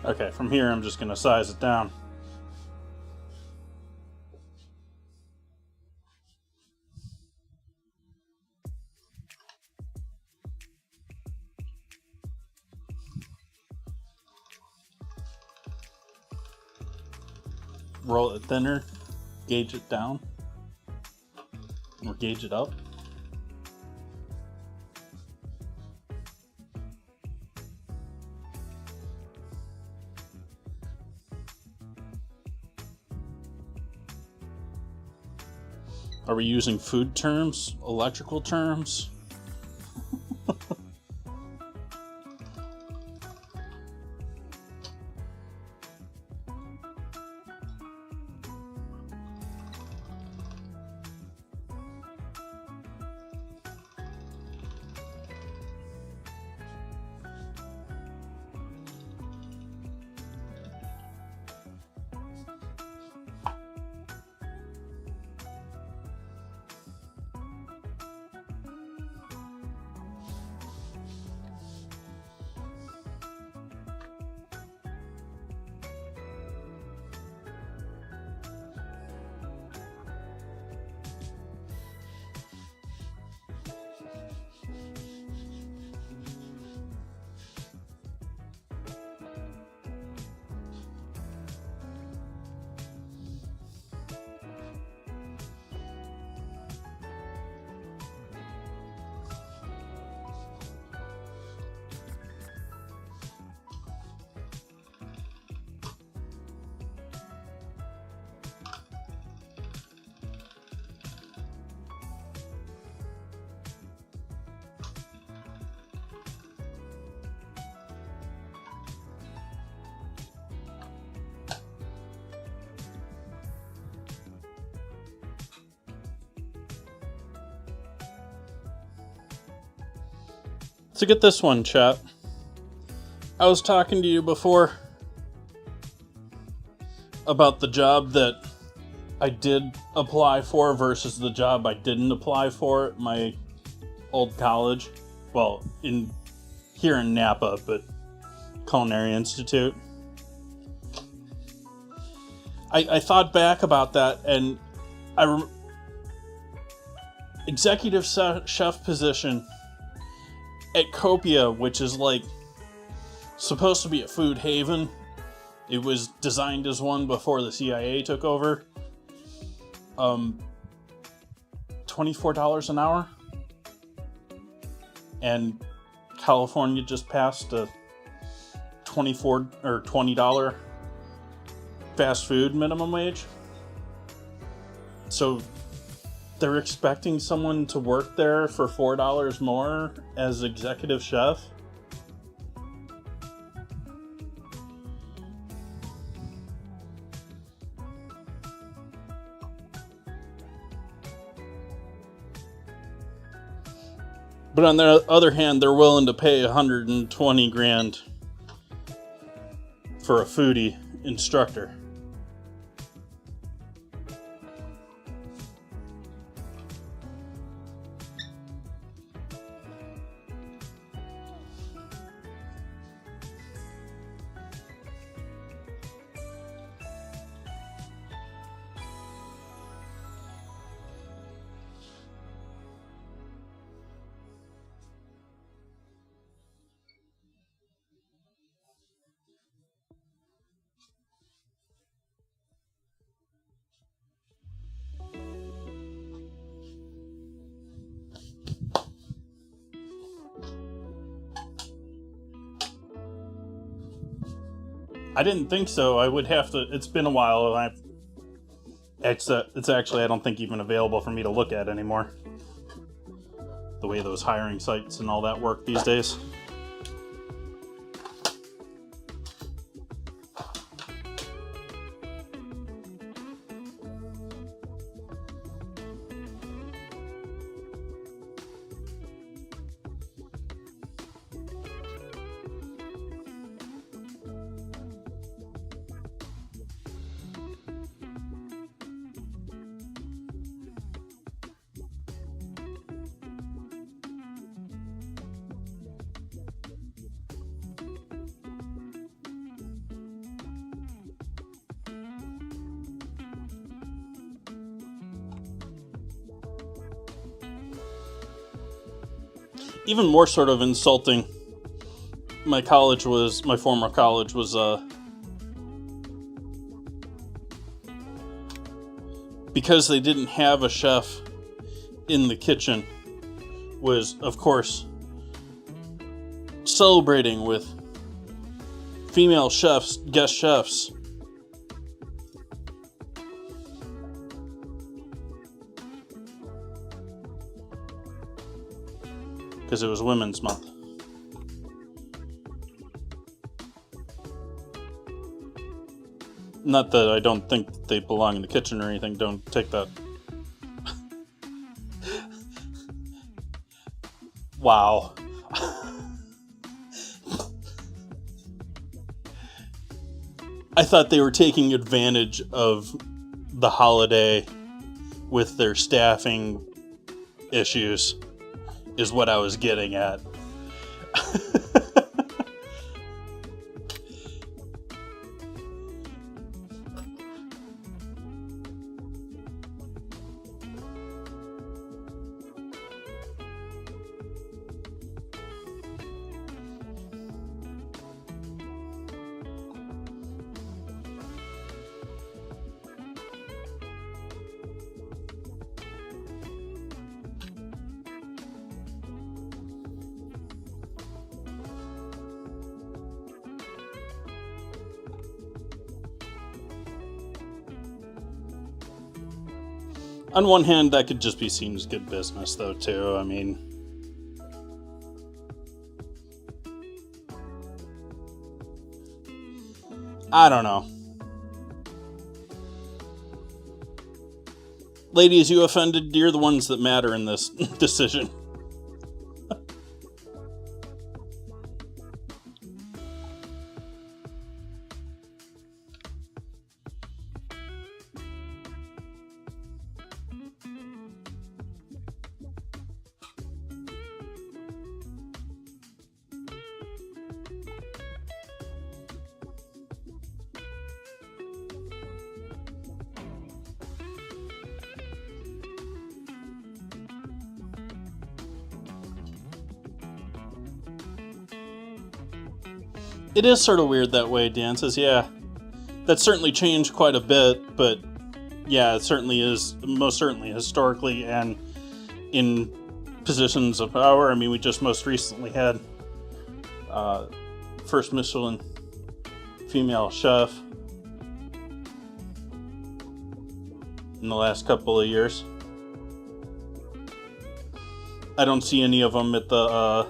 Okay, from here I'm just going to size it down. Roll it thinner, gauge it down, or gauge it up. Are we using food terms? Electrical terms? So get this one, chat. I was talking to you before about the job that I did apply for versus the job I didn't apply for at my old college. Well, here in Napa, but Culinary Institute. I thought back about that, and executive chef position at Copia, which is like supposed to be a food haven. It was designed as one before the CIA took over. $24 an hour. And California just passed a $24 or $20 fast food minimum wage. So they're expecting someone to work there for $4 more as executive chef. But on the other hand, they're willing to pay $120,000 for a foodie instructor. I didn't think so. I would have to. It's been a while. It's actually, I don't think, even available for me to look at anymore. The way those hiring sites and all that work these days. Even more sort of insulting, my former college was, because they didn't have a chef in the kitchen, was, of course, celebrating with female chefs, guest chefs. Because it was Women's Month. Not that I don't think they belong in the kitchen or anything. Don't take that. Wow. I thought they were taking advantage of the holiday with their staffing issues. Is what I was getting at. On one hand, that could just be seen as good business, though, too. I mean, I don't know. Ladies, you offended? You're the ones that matter in this decision. It is sort of weird that way, Dan says. Yeah, that's certainly changed quite a bit, but yeah, it certainly is, most certainly, historically and in positions of power. I mean, we just most recently had First Michelin female chef in the last couple of years. I don't see any of them at the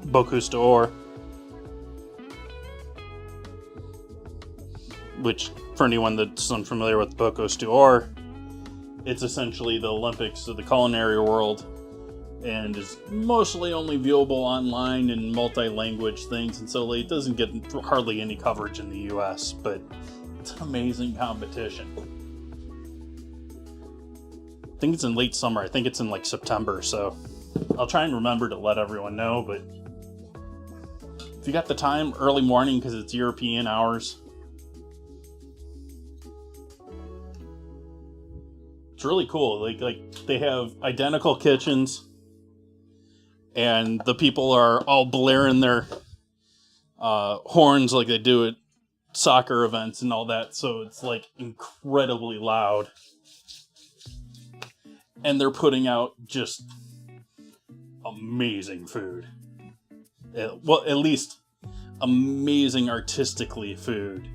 Bocuse d'Or, which, for anyone that's unfamiliar with Bocuse d'Or, it's essentially the Olympics of the culinary world, and is mostly only viewable online and multi-language things, and so it doesn't get hardly any coverage in the US, but it's an amazing competition. I think it's in late summer. I think it's in like September, so I'll try and remember to let everyone know, but if you got the time, early morning, because it's European hours. It's really cool. Like they have identical kitchens, and the people are all blaring their horns like they do at soccer events and all that. So it's like incredibly loud, and they're putting out just amazing food. Well, at least amazing artistically food.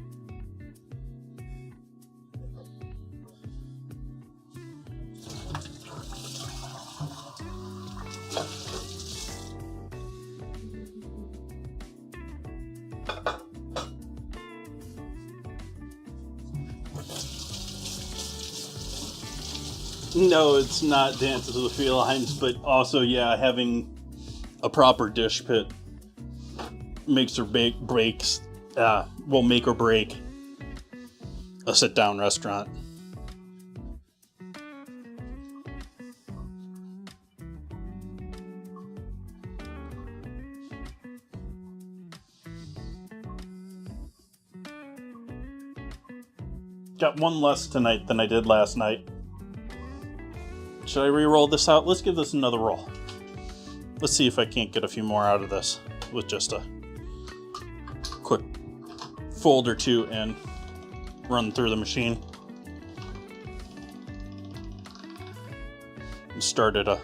No, it's not Dances with the Felines, but also, yeah, having a proper dish pit makes or breaks, will make or break a sit-down restaurant. Got one less tonight than I did last night. Should I re-roll this out? Let's give this another roll. Let's see if I can't get a few more out of this with just a quick fold or two and run through the machine. And start at a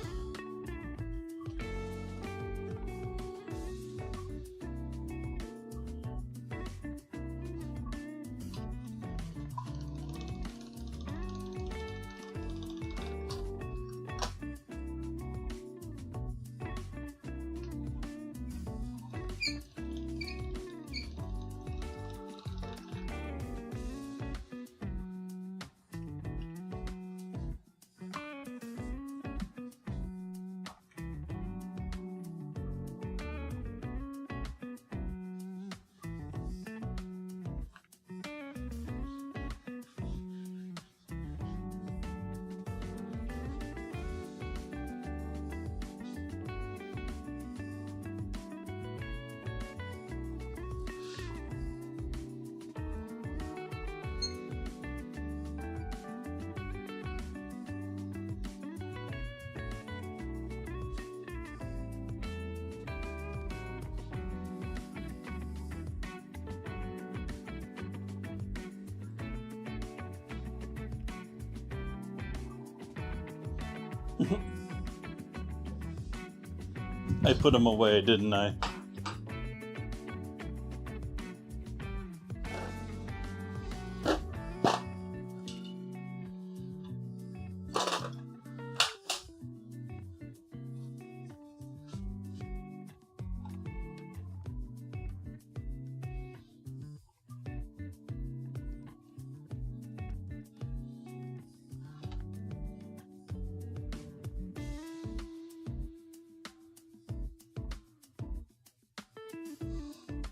I put them away, didn't I?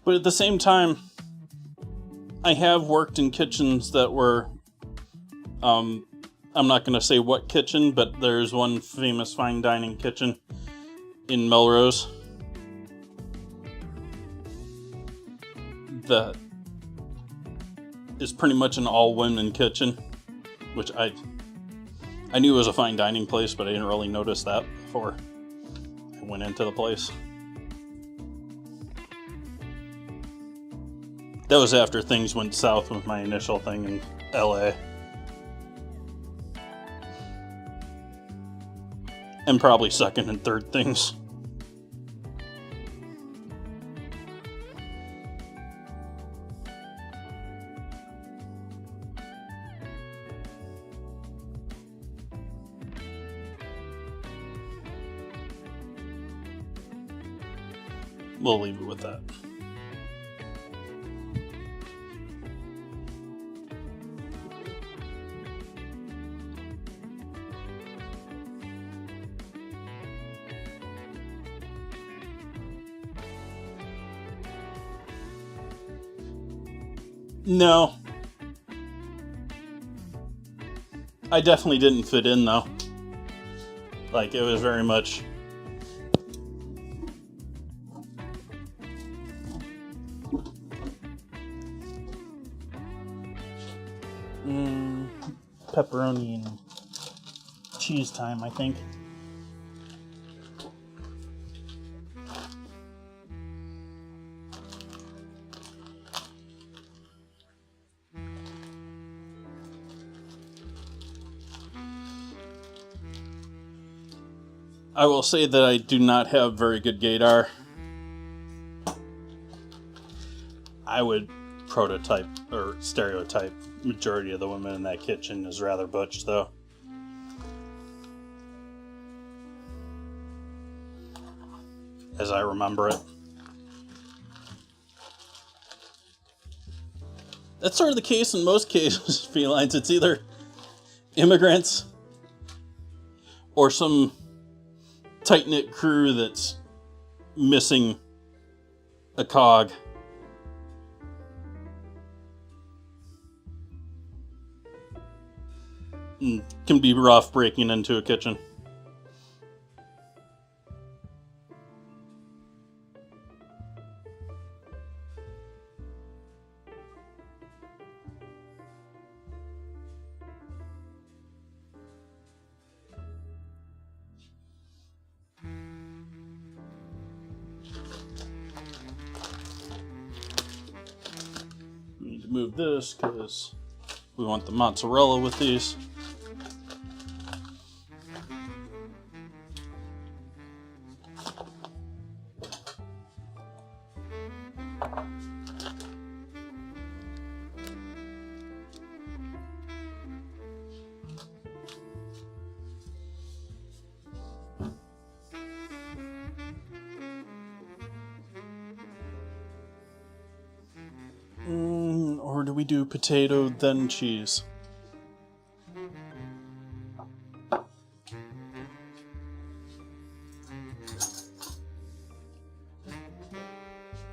But at the same time, I have worked in kitchens that were, I'm not going to say what kitchen, but there's one famous fine dining kitchen in Melrose that is pretty much an all-women kitchen, which I knew it was a fine dining place, but I didn't really notice that before I went into the place. That was after things went south with my initial thing in LA. And probably second and third things. We'll leave it with that. No. I definitely didn't fit in, though. Like, it was very much... pepperoni and cheese time, I think. I will say that I do not have very good gaydar. I would prototype or stereotype majority of the women in that kitchen as rather butch, though. As I remember it. That's sort of the case in most cases, felines. It's either immigrants or some tight-knit crew that's missing a cog. And can be rough breaking into a kitchen. We need to move this because we want the mozzarella with these. Or do we do potato, then cheese?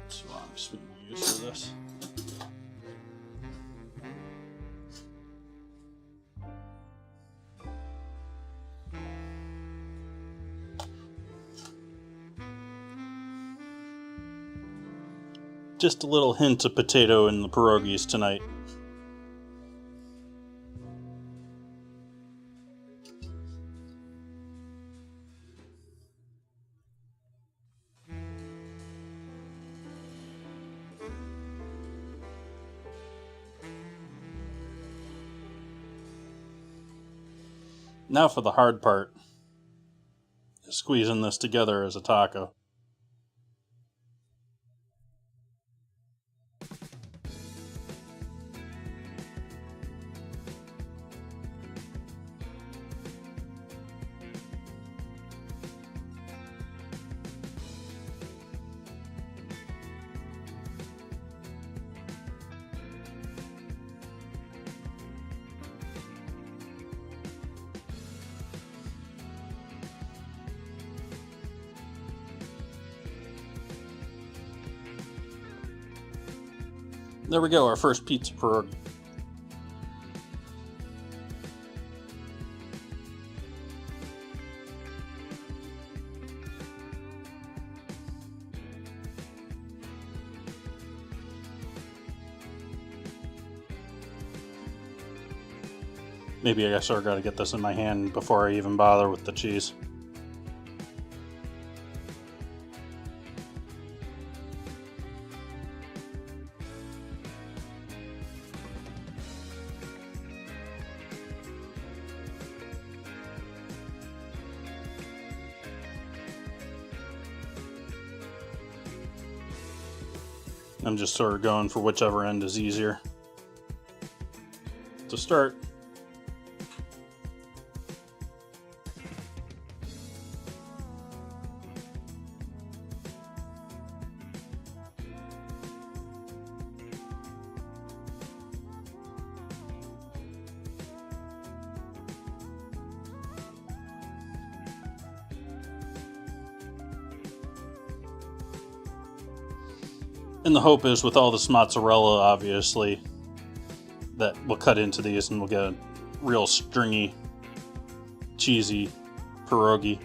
So I'm just going to use for this. Just a little hint of potato in the pierogies tonight. Now for the hard part. Squeezing this together as a taco. There we go, our first pizza pierogi. Maybe I sort of got to get this in my hand before I even bother with the cheese. I'm just sort of going for whichever end is easier to start. And the hope is with all this mozzarella, obviously, that we'll cut into these and we'll get a real stringy, cheesy pierogi.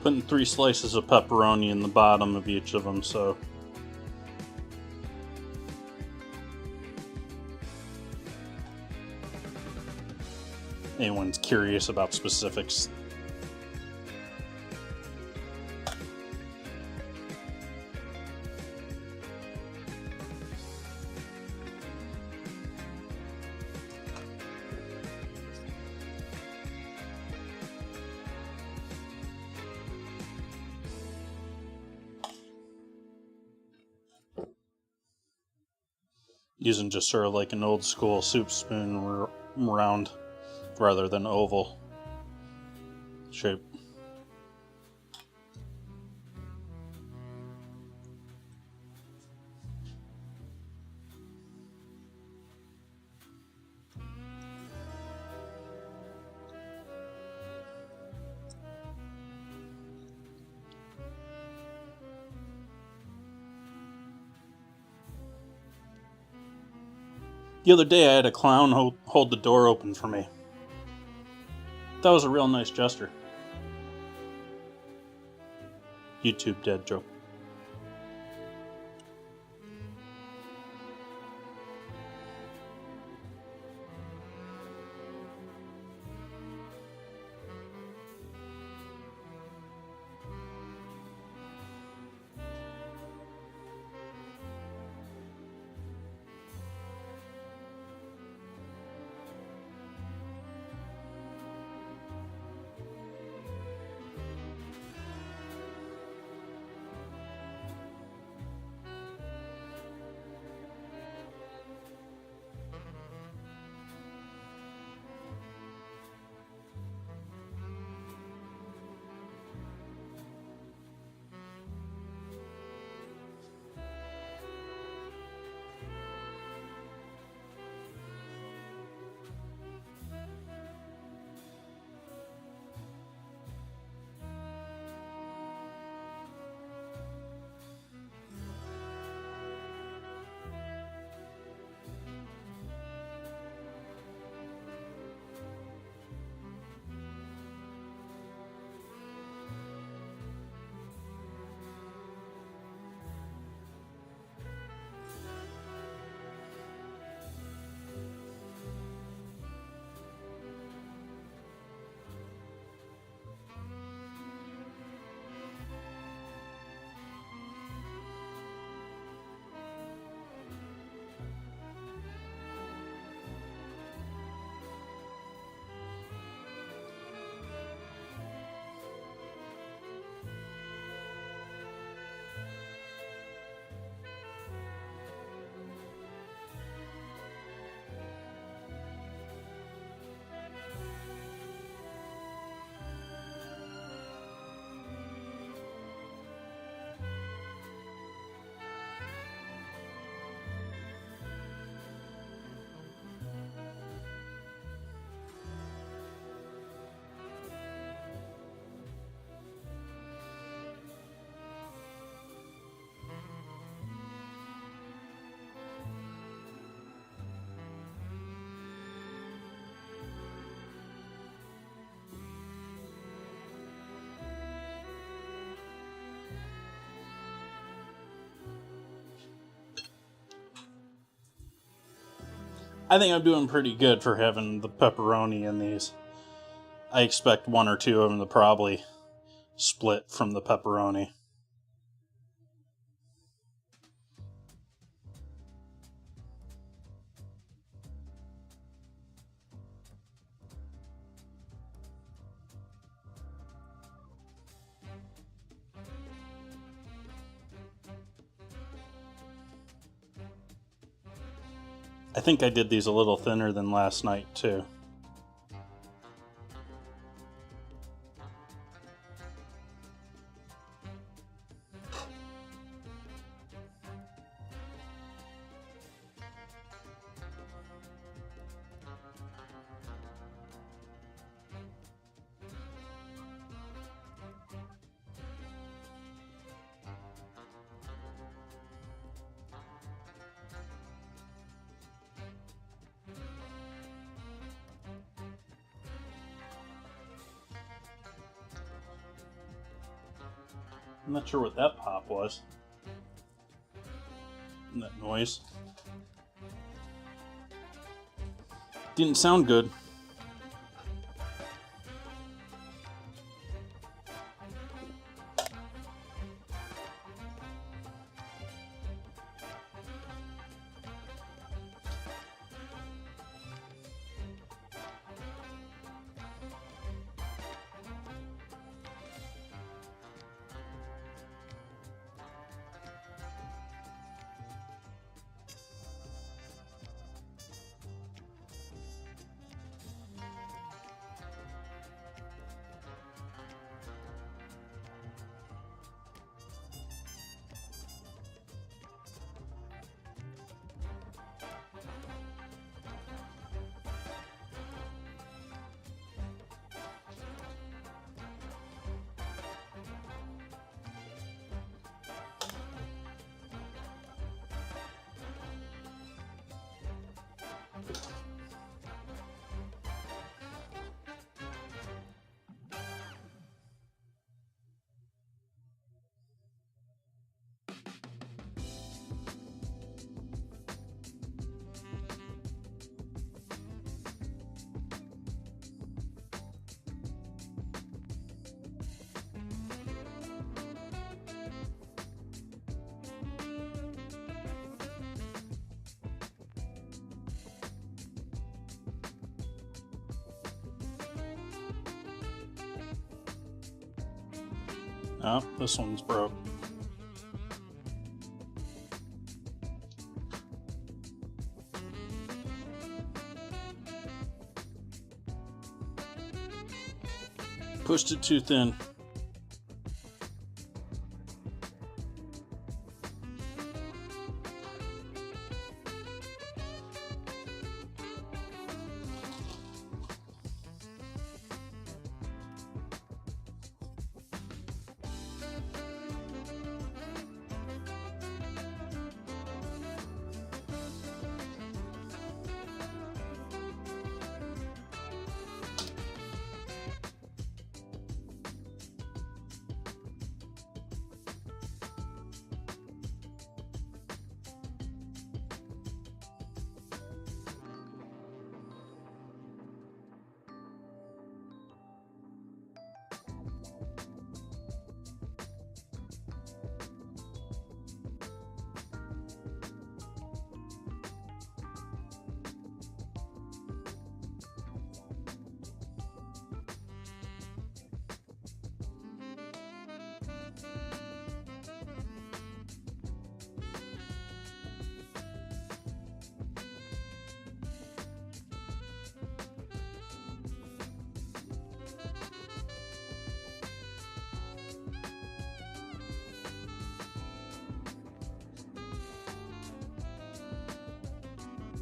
Putting 3 slices of pepperoni in the bottom of each of them, so anyone's curious about specifics. Using just sort of like an old school soup spoon round rather than oval shape. The other day I had a clown hold the door open for me. That was a real nice gesture. YouTube dead joke. I think I'm doing pretty good for having the pepperoni in these. I expect one or two of them to probably split from the pepperoni. I think I did these a little thinner than last night too. I'm not sure what that pop was. And that noise. Didn't sound good. Oh, this one's broke. Pushed it too thin.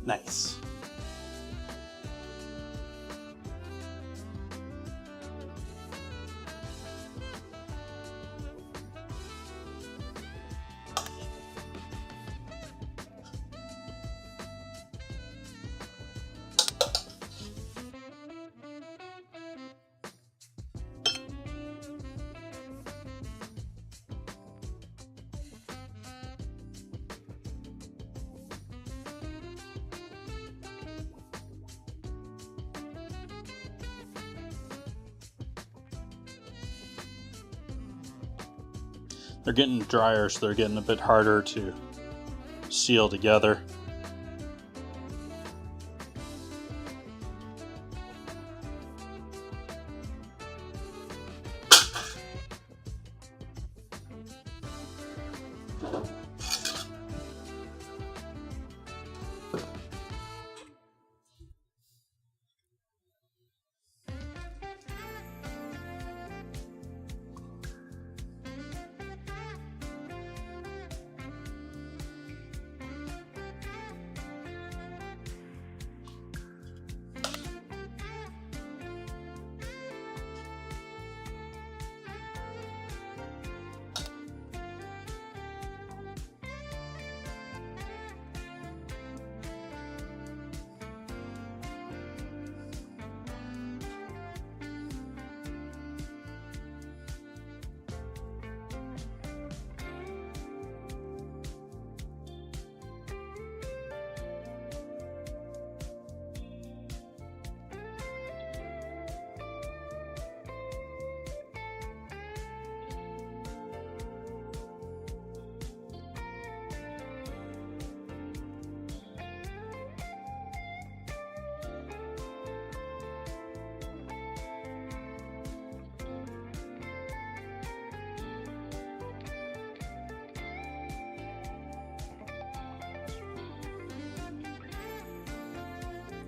Nice. They're getting drier, so they're getting a bit harder to seal together.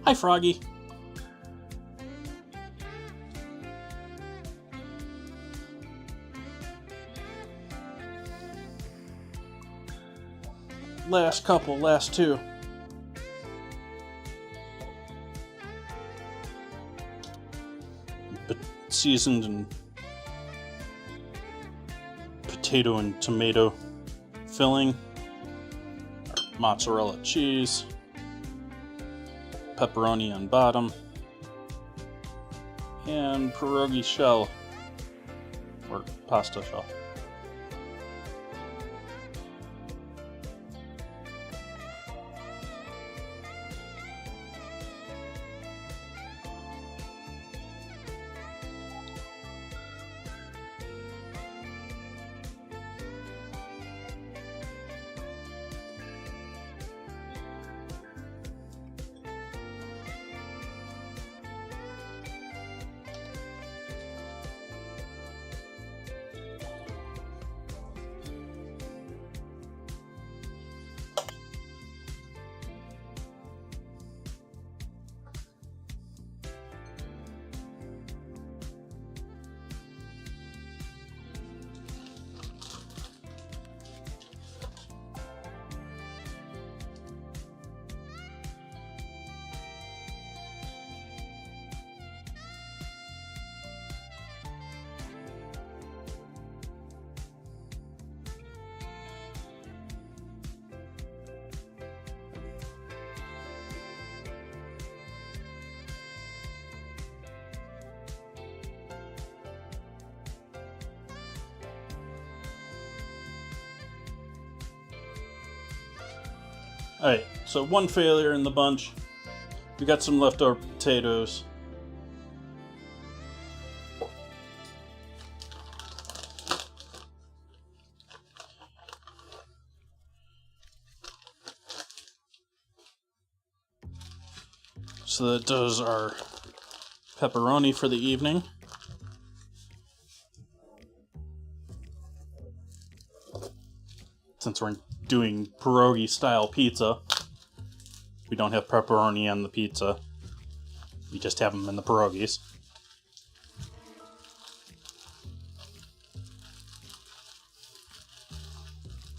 Hi, Froggy. Last two. But seasoned in potato and tomato filling, mozzarella cheese, pepperoni on bottom, and pierogi shell, or pasta shell. Alright, so one failure in the bunch. We got some leftover potatoes. So that does our pepperoni for the evening. Since we're doing pierogi style pizza, we don't have pepperoni on the pizza. We just have them in the pierogies.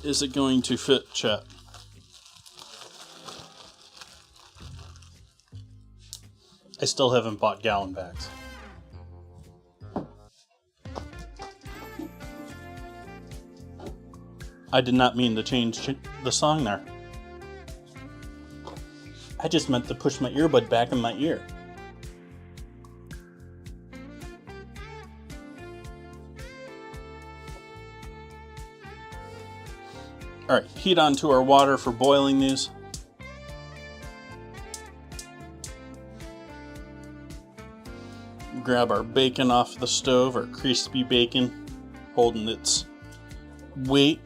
Is it going to fit, chat? I still haven't bought gallon bags. I did not mean to change the song there. I just meant to push my earbud back in my ear. Alright, heat onto our water for boiling these. Grab our bacon off the stove, our crispy bacon, holding its wait.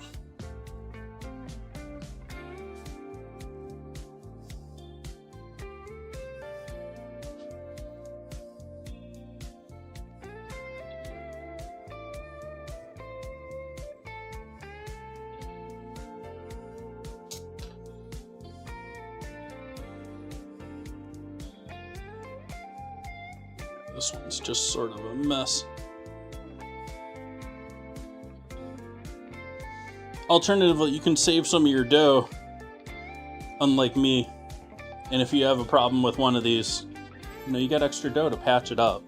This one's just sort of a mess. Alternatively, you can save some of your dough, unlike me. And if you have a problem with one of these, you got extra dough to patch it up.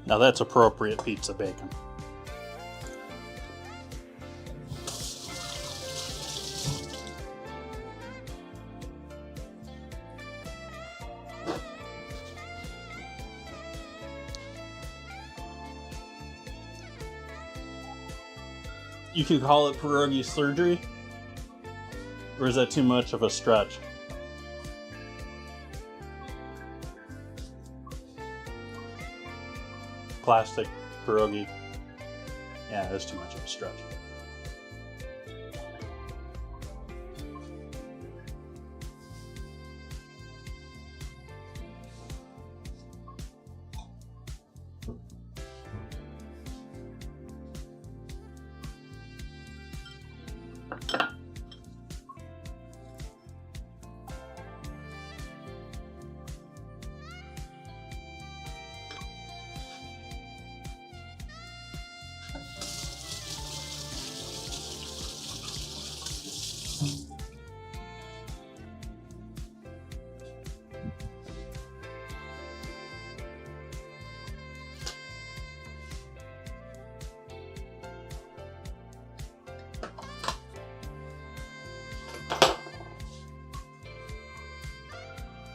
Now that's appropriate pizza bacon. You can call it pierogi surgery, or is that too much of a stretch? Plastic pierogi. Yeah, that's too much of a stretch.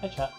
Hi, chat.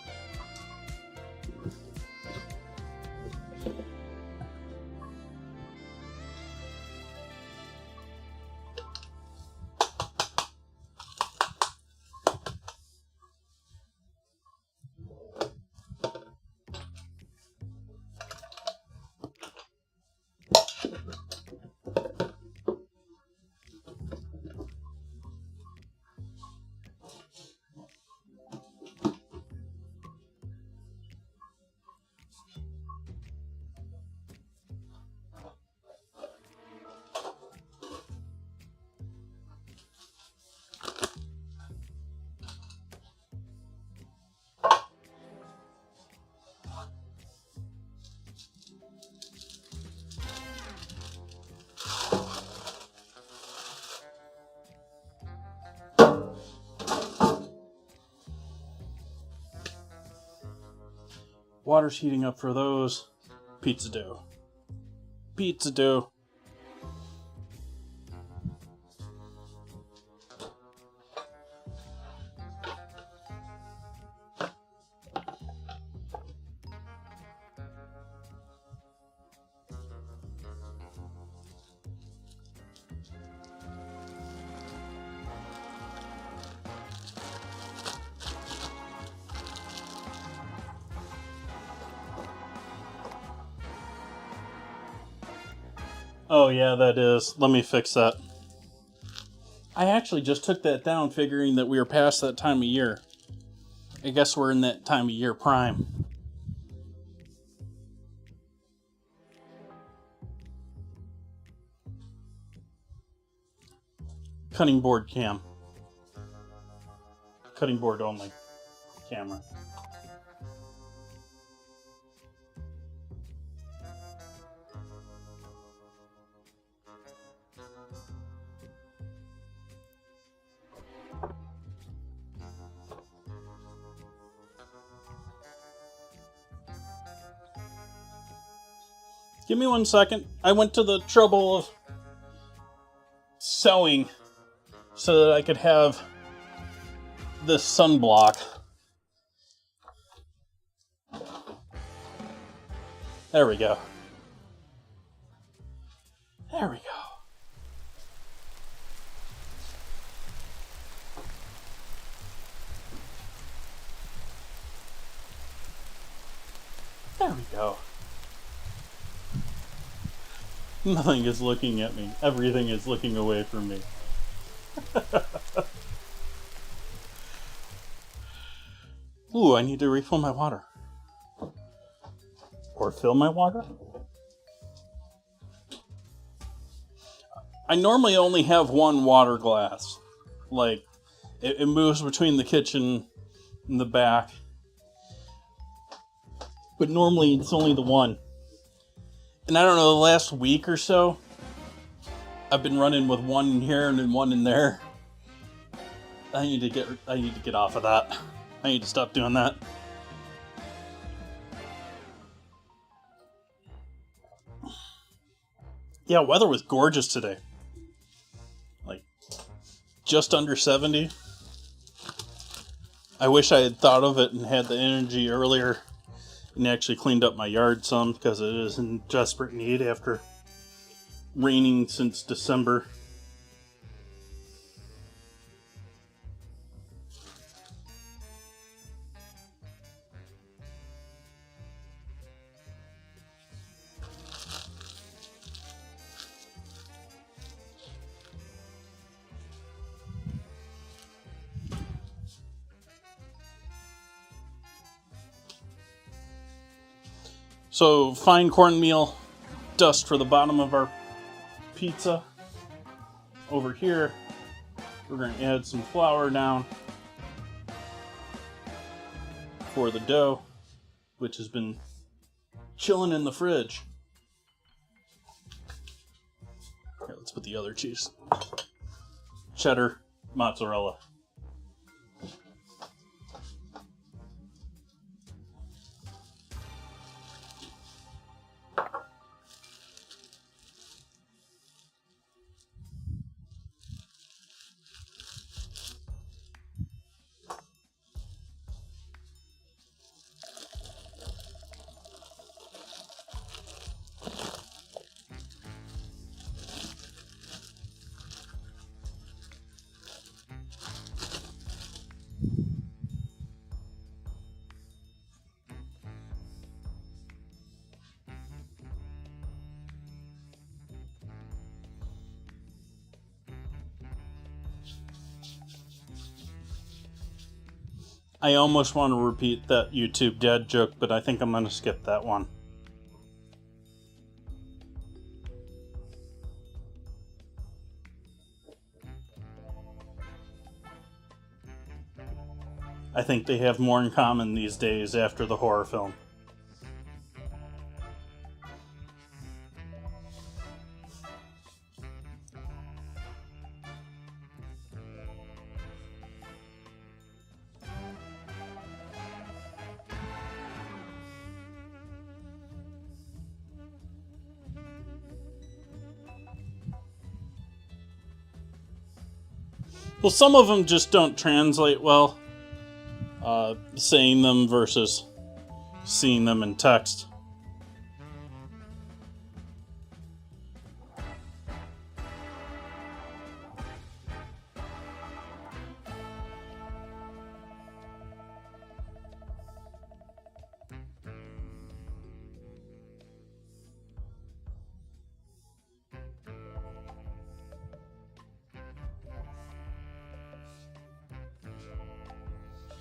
Water's heating up for those. Pizza dough. Pizza dough. Oh yeah, that is. Let me fix that. I actually just took that down figuring that we were past that time of year. I guess we're in that time of year prime. Cutting board cam. Cutting board only camera. Give me 1 second. I went to the trouble of sewing so that I could have this sunblock. There we go. There we go. There we go. Nothing is looking at me. Everything is looking away from me. Ooh, I need to refill my water. Or fill my water? I normally only have one water glass. Like, it moves between the kitchen and the back. But normally it's only the one. And I don't know, the last week or so, I've been running with one in here and then one in there. I need to get off of that. I need to stop doing that. Yeah, weather was gorgeous today. Like, just under 70. I wish I had thought of it and had the energy earlier and actually cleaned up my yard some, because it is in desperate need after raining since December. So, fine cornmeal dust for the bottom of our pizza. Over here, we're going to add some flour down for the dough, which has been chilling in the fridge. Here, let's put the other cheese. Cheddar, mozzarella. I almost want to repeat that YouTube dad joke, but I think I'm going to skip that one. I think they have more in common these days after the horror film. Well, some of them just don't translate well, saying them versus seeing them in text.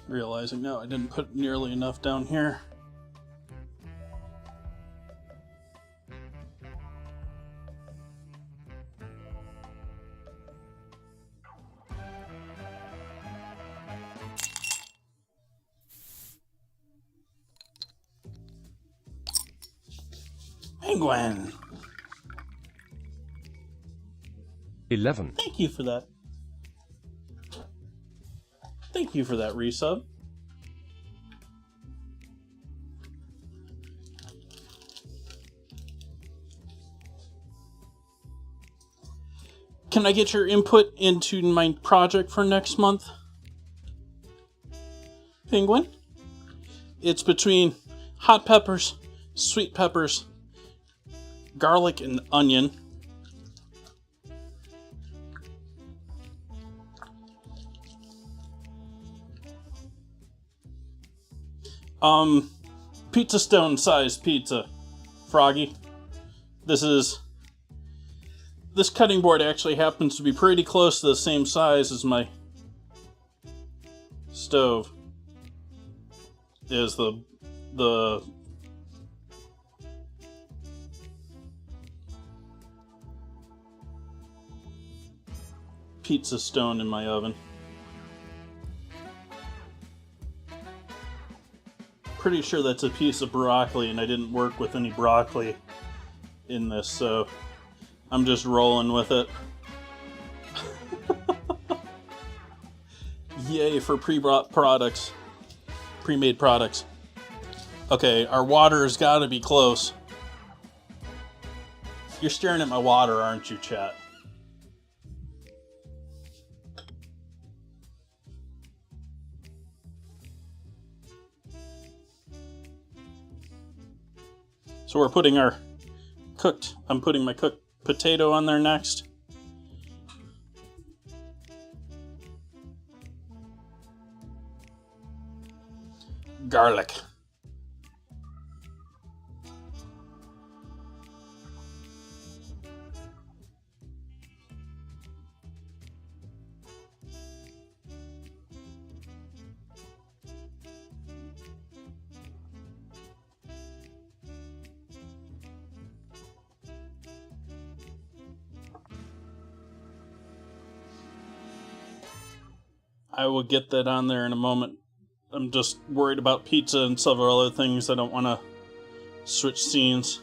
Realizing now I didn't put nearly enough down here. Penguin! 11. Thank you for that. Thank you for that resub. Can I get your input into my project for next month? Penguin? It's between hot peppers, sweet peppers, garlic, and onion. Pizza stone sized pizza, Froggy. This cutting board actually happens to be pretty close to the same size as my stove. Is the pizza stone in my oven. Pretty sure that's a piece of broccoli, and I didn't work with any broccoli in this, so I'm just rolling with it. Yay for pre-bought products. Pre-made products. Okay, our water has got to be close. You're staring at my water, aren't you, chat? So we're putting our I'm putting my cooked potato on there next. Garlic. I will get that on there in a moment. I'm just worried about pizza and several other things. I don't want to switch scenes.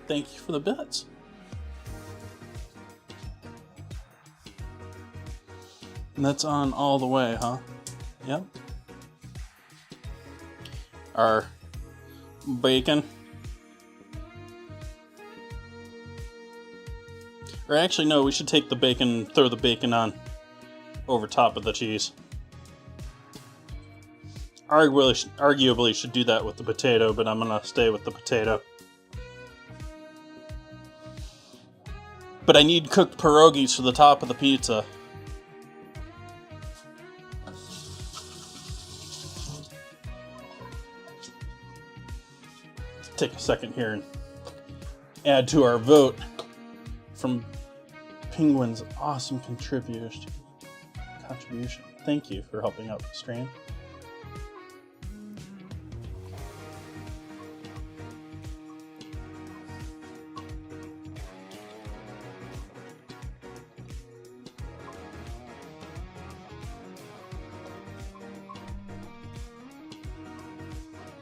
Thank you for the bits. And that's on all the way, huh? Yep. Our bacon. Or actually, no, we should take the bacon and throw the bacon on over top of the cheese. Arguably should do that with the potato, but I'm gonna stay with the potato. But I need cooked pierogies for the top of the pizza. Take a second here and add to our vote from Penguin's awesome contribution. Thank you for helping out the stream.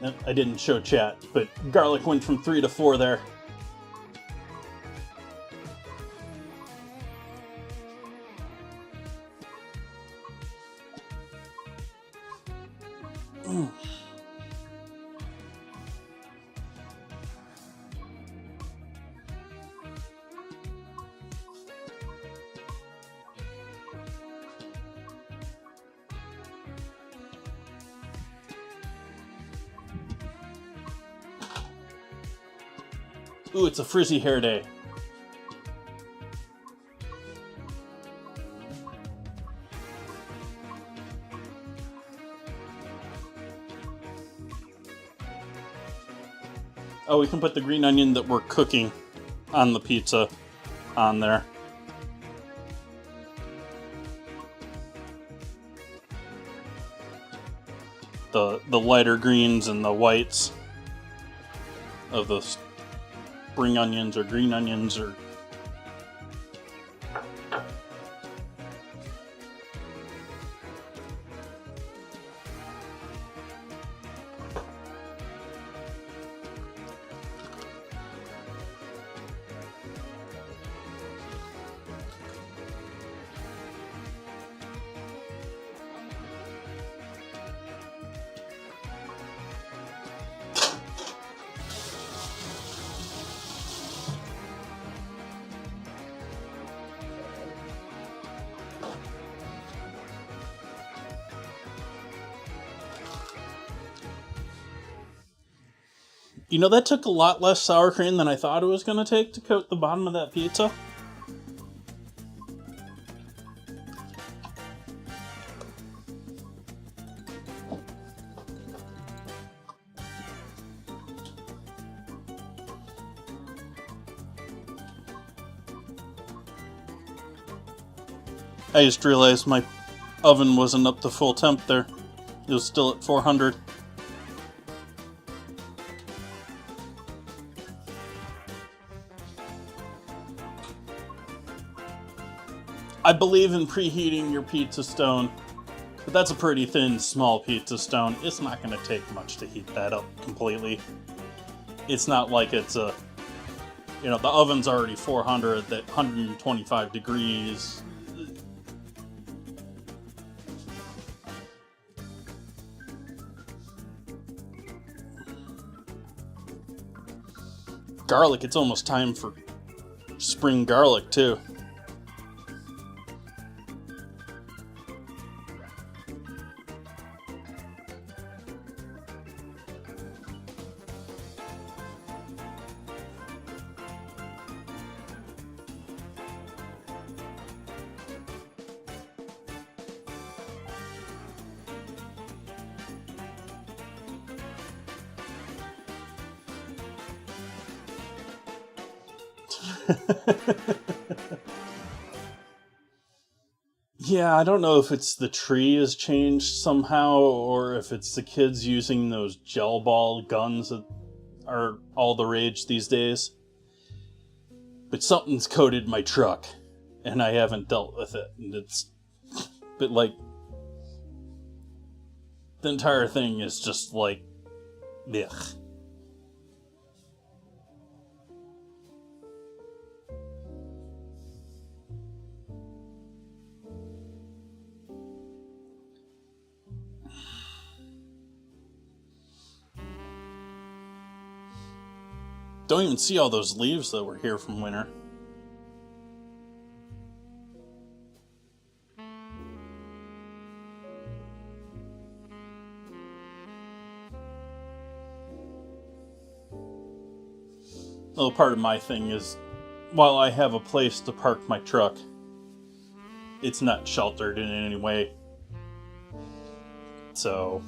Nope, I didn't show chat, but garlic went from 3 to 4 there. Ooh, it's a frizzy hair day. Oh, we can put the green onion that we're cooking on the pizza on there. The lighter greens and the whites of the spring onions or green onions or You know, that took a lot less sour cream than I thought it was going to take to coat the bottom of that pizza. I just realized my oven wasn't up to full temp there. It was still at 400. I believe in preheating your pizza stone, but that's a pretty thin, small pizza stone. It's not going to take much to heat that up completely. It's not like it's a, the oven's already 400, that 125 degrees. Garlic, it's almost time for spring garlic too. Yeah, I don't know if it's the tree has changed somehow, or if it's the kids using those gel ball guns that are all the rage these days. But something's coated my truck, and I haven't dealt with it. And it's, but like, the entire thing is just like, ugh. Don't even see all those leaves that were here from winter. A little part of my thing is, while I have a place to park my truck, it's not sheltered in any way. So,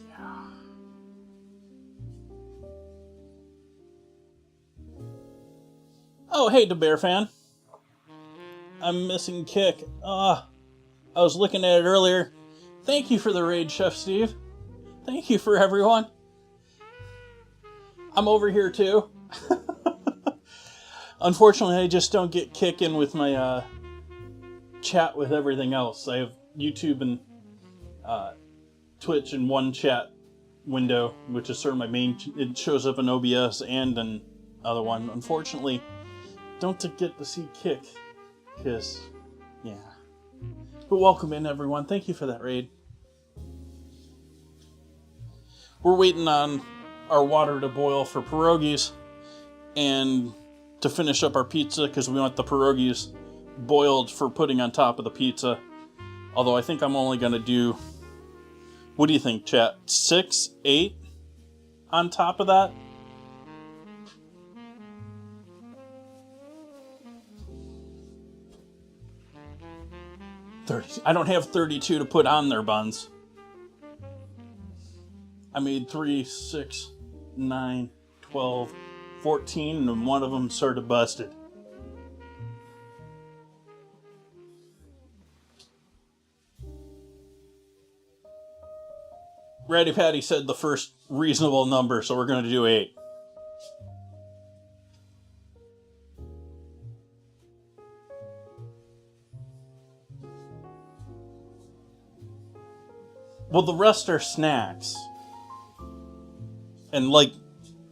yeah. Oh, hey, the Bear fan. I'm missing Kick. I was looking at it earlier. Thank you for the raid, Chef Steve. Thank you for everyone. I'm over here too. Unfortunately, I just don't get Kick in with my chat with everything else. I have YouTube and Twitch in one chat window, which is sort of my main. It shows up in OBS and an other one. Unfortunately, don't get to see Kick, because, yeah. But welcome in, everyone. Thank you for that raid. We're waiting on our water to boil for pierogies, and to finish up our pizza, because we want the pierogies boiled for putting on top of the pizza. Although I think I'm only going to do, what do you think, chat? 6, 8 on top of that? I don't have 32 to put on their buns. I made 3, 6, 9, 12, 14, and one of them sort of busted. Ratty Patty said the first reasonable number, so we're going to do 8. Well, the rest are snacks. And, like,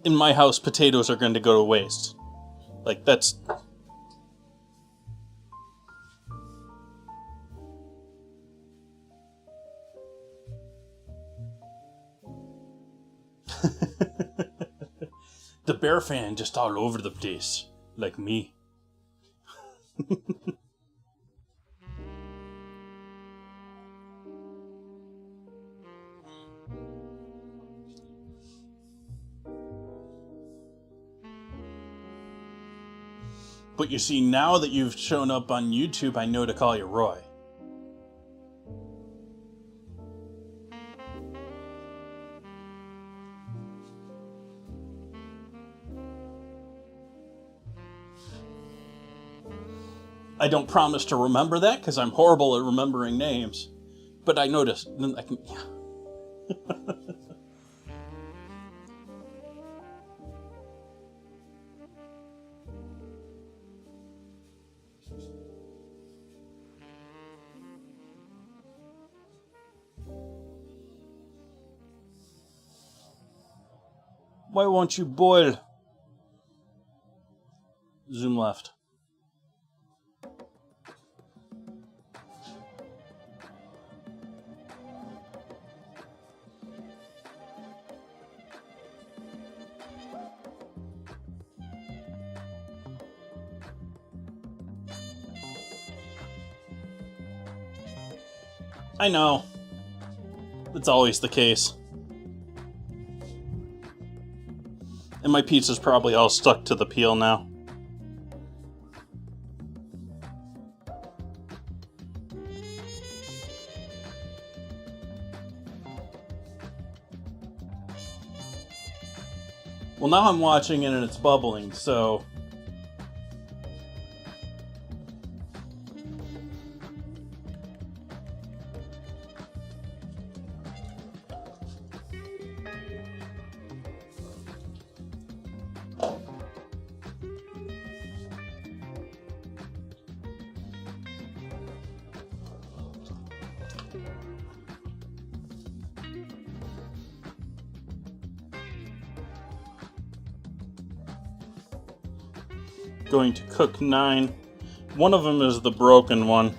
in my house, potatoes are going to go to waste. Like, that's... The Bear fan just all over the place. Like me. But you see, now that you've shown up on YouTube, I know to call you Roy. I don't promise to remember that because I'm horrible at remembering names. But I noticed. I can. Why won't you boil? Zoom left. I know. It's always the case. And my pizza's probably all stuck to the peel now. Well, now I'm watching it and it's bubbling, so... Going to cook 9. One of them is the broken one.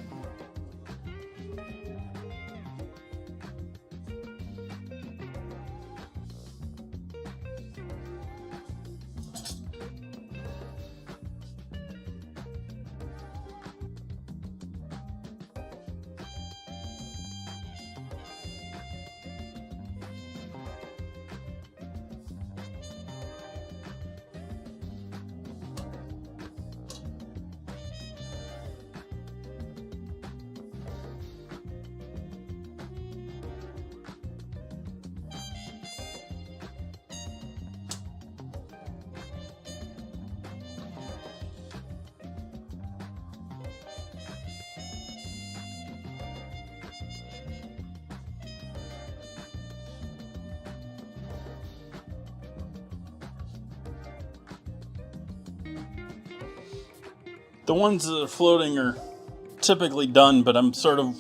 The ones that are floating are typically done, but I'm sort of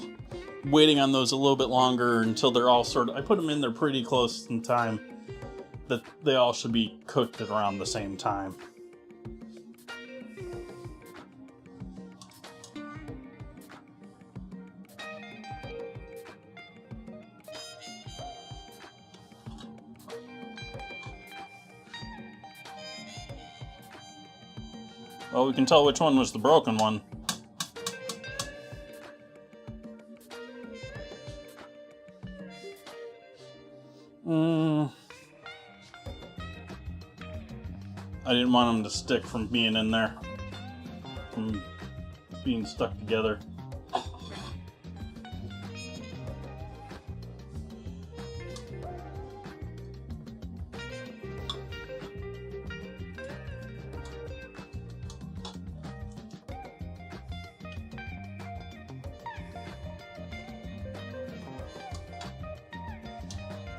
waiting on those a little bit longer until they're all sort of... I put them in there pretty close in time that they all should be cooked at around the same time. Well, we can tell which one was the broken one. I didn't want them to stick from being in there, from being stuck together.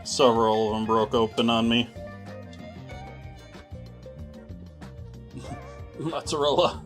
Several of them broke open on me. Mozzarella.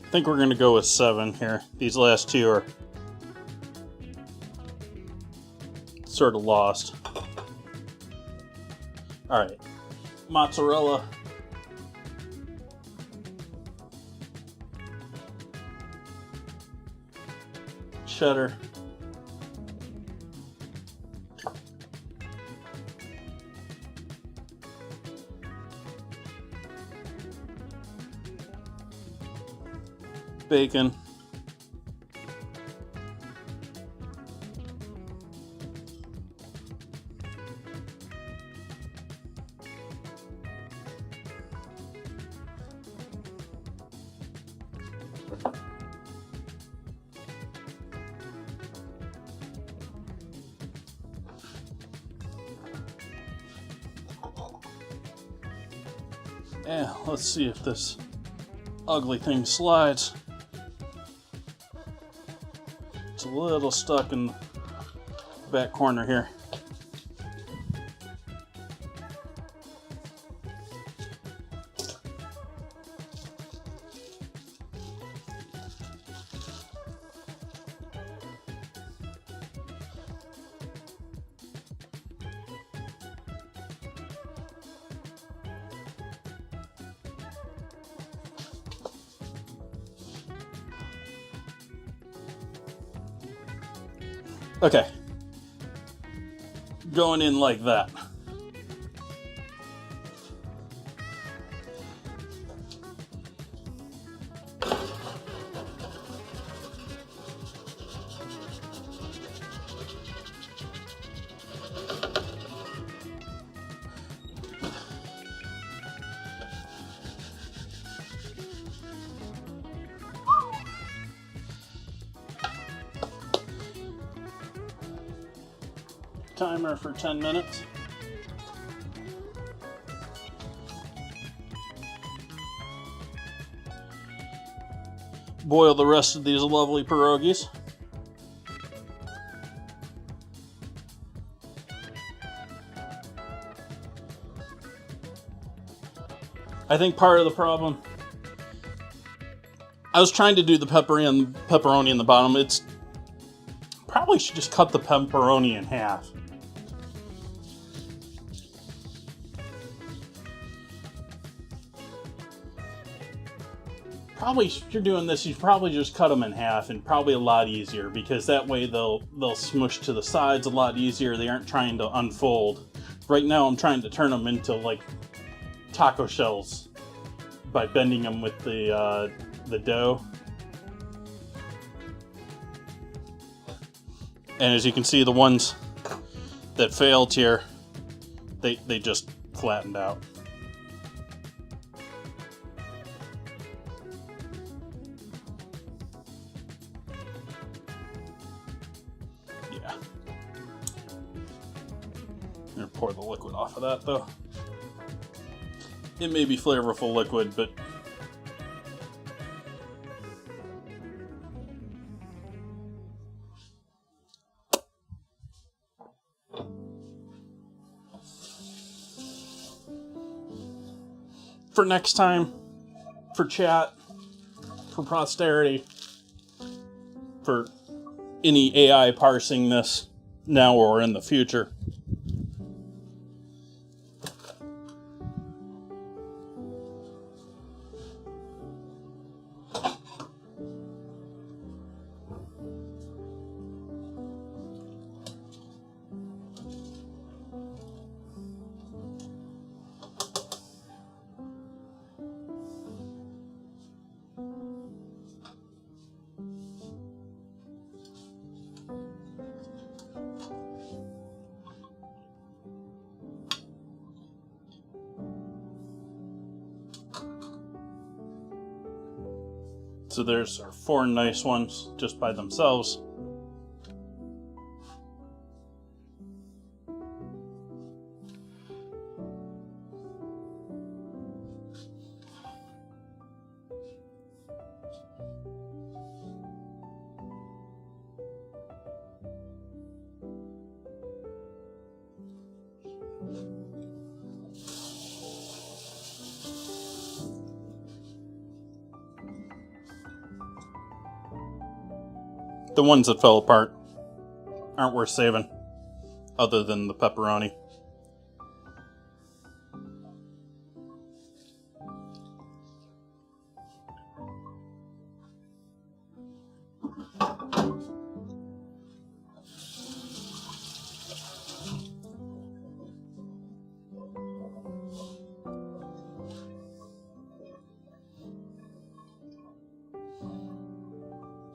I think we're going to go with 7 here. These last 2 are sort of lost. Alright, mozzarella. Cheddar. Bacon. Yeah, let's see if this ugly thing slides. It's a little stuck in the back corner here. Okay. Going in like that. Timer for 10 minutes. Boil the rest of these lovely pierogies. I think part of the problem, I was trying to do the pepperoni in the bottom. It's probably should just cut the pepperoni in half. Probably, if you're doing this, you probably just cut them in half, and probably a lot easier, because that way they'll smush to the sides a lot easier. They aren't trying to unfold. Right now I'm trying to turn them into like taco shells by bending them with the dough. And as you can see, the ones that failed here, they just flattened out. Yeah. I'm gonna pour the liquid off of that though. It may be flavorful liquid, but for next time, for chat, for posterity, for any AI parsing this now or in the future. So there's our 4 nice ones just by themselves. The ones that fell apart aren't worth saving, other than the pepperoni.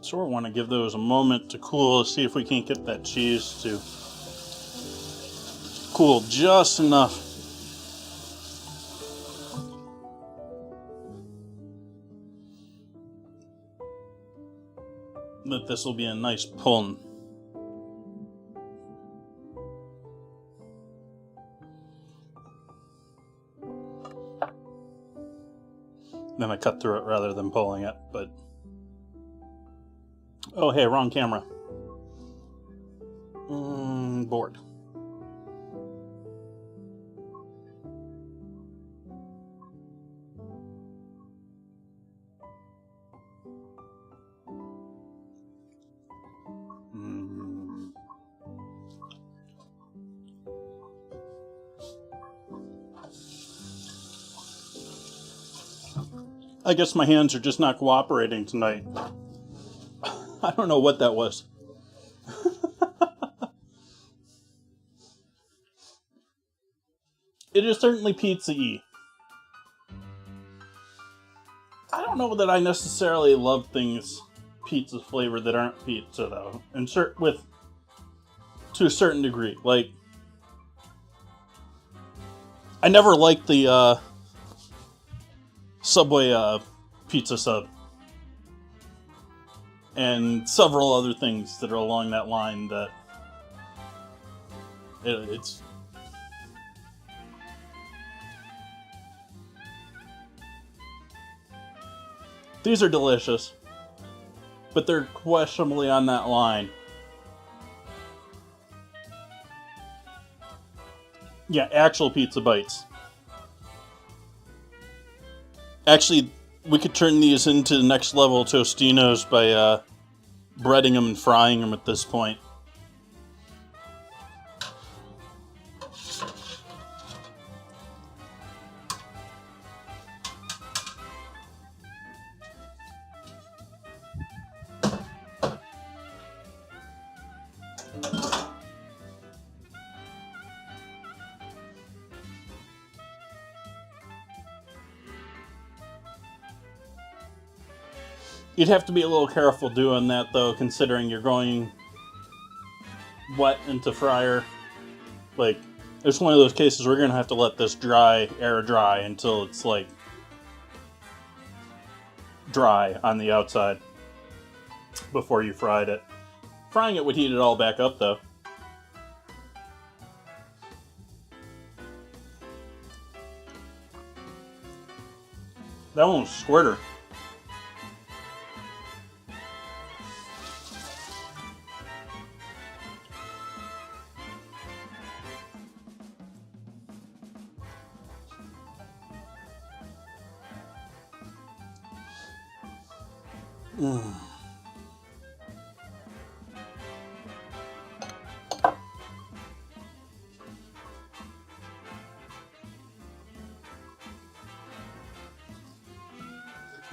So we want to give those a moment to cool, see if we can't get that cheese to cool just enough that this will be a nice pull. Then I cut through it rather than pulling it, but oh hey, wrong camera. Bored. I guess my hands are just not cooperating tonight. I don't know what that was. It is certainly pizza-y. I don't know that I necessarily love things pizza flavored that aren't pizza though, and to a certain degree. Like, I never liked the Subway pizza sub, and several other things that are along that line that it's. These are delicious, but they're questionably on that line. Yeah, actual pizza bites. Actually, we could turn these into the next level Tostinos by breading them and frying them at this point. You'd have to be a little careful doing that, though, considering you're going wet into fryer. Like, it's one of those cases where you're going to have to let this air dry until it's, like, dry on the outside before you fried it. Frying it would heat it all back up, though. That one was squirter.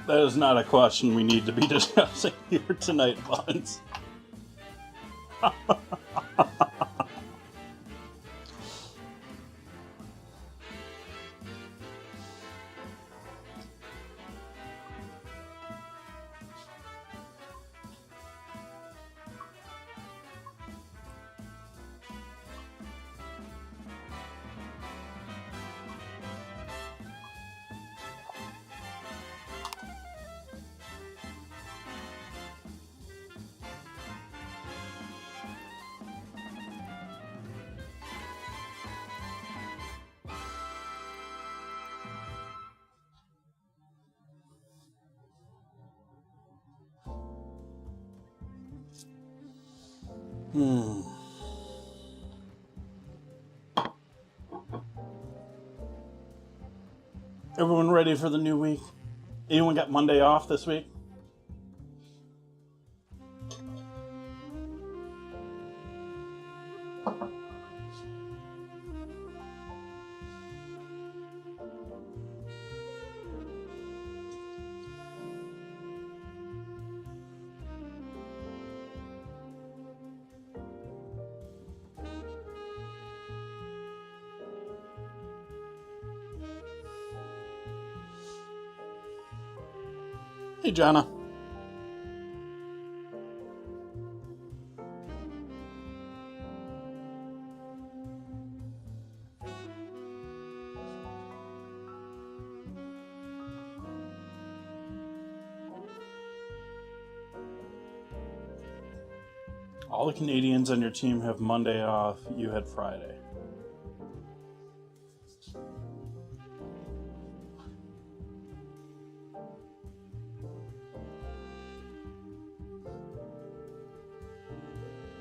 That is not a question we need to be discussing here tonight, Buns. Everyone ready for the new week? Anyone got Monday off this week? Hey, Jonna. All the Canadians on your team have Monday off. You had Friday.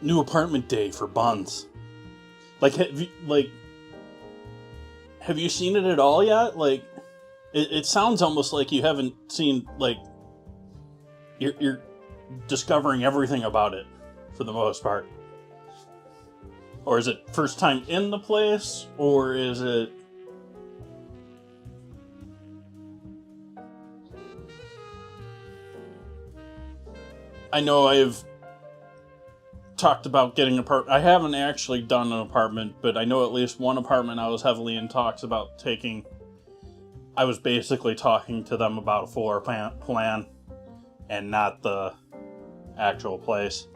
New apartment day for Buns. Have you seen it at all yet? It sounds almost like you haven't seen, you're discovering everything about it for the most part. Or is it first time in the place, or is it... I know I've talked about getting an apartment. I haven't actually done an apartment, but I know at least one apartment I was heavily in talks about taking. I was basically talking to them about a floor plan and not the actual place.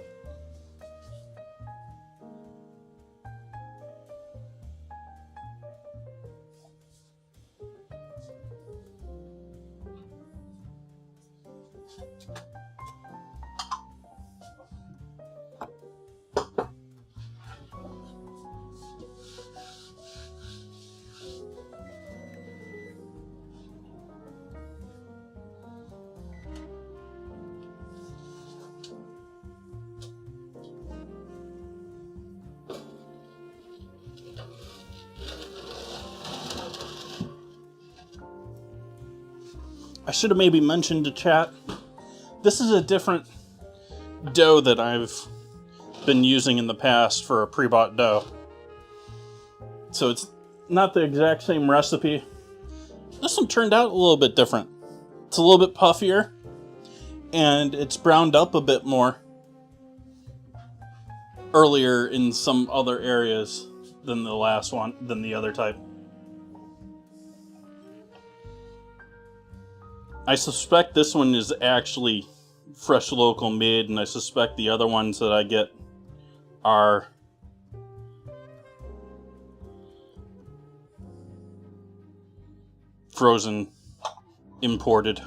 I should have maybe mentioned to chat, this is a different dough that I've been using in the past for a pre-bought dough. So it's not the exact same recipe. This one turned out a little bit different. It's a little bit puffier, and it's browned up a bit more earlier in some other areas than the last one, than the other type. I suspect this one is actually fresh local made, and I suspect the other ones that I get are frozen, imported.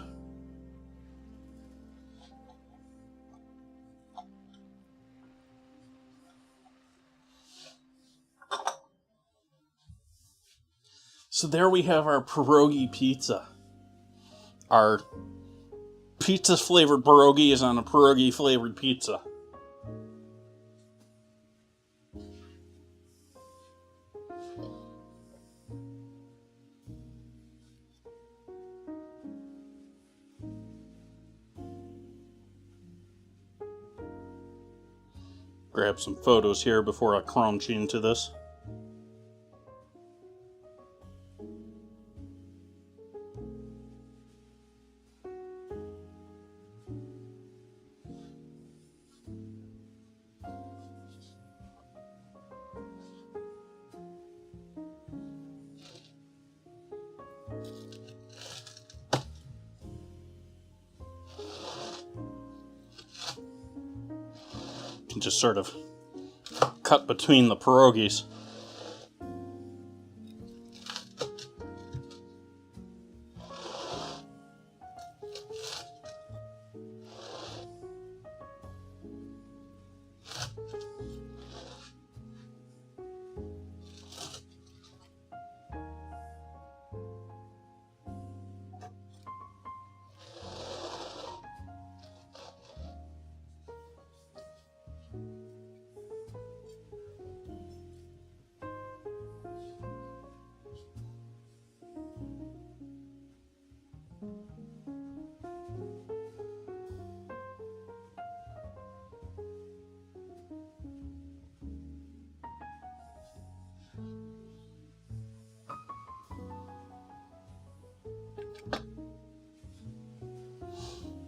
So there we have our pierogi pizza. Our pizza-flavored pierogi is on a pierogi-flavored pizza. Grab some photos here before I crunch into this. Can just sort of cut between the pierogies.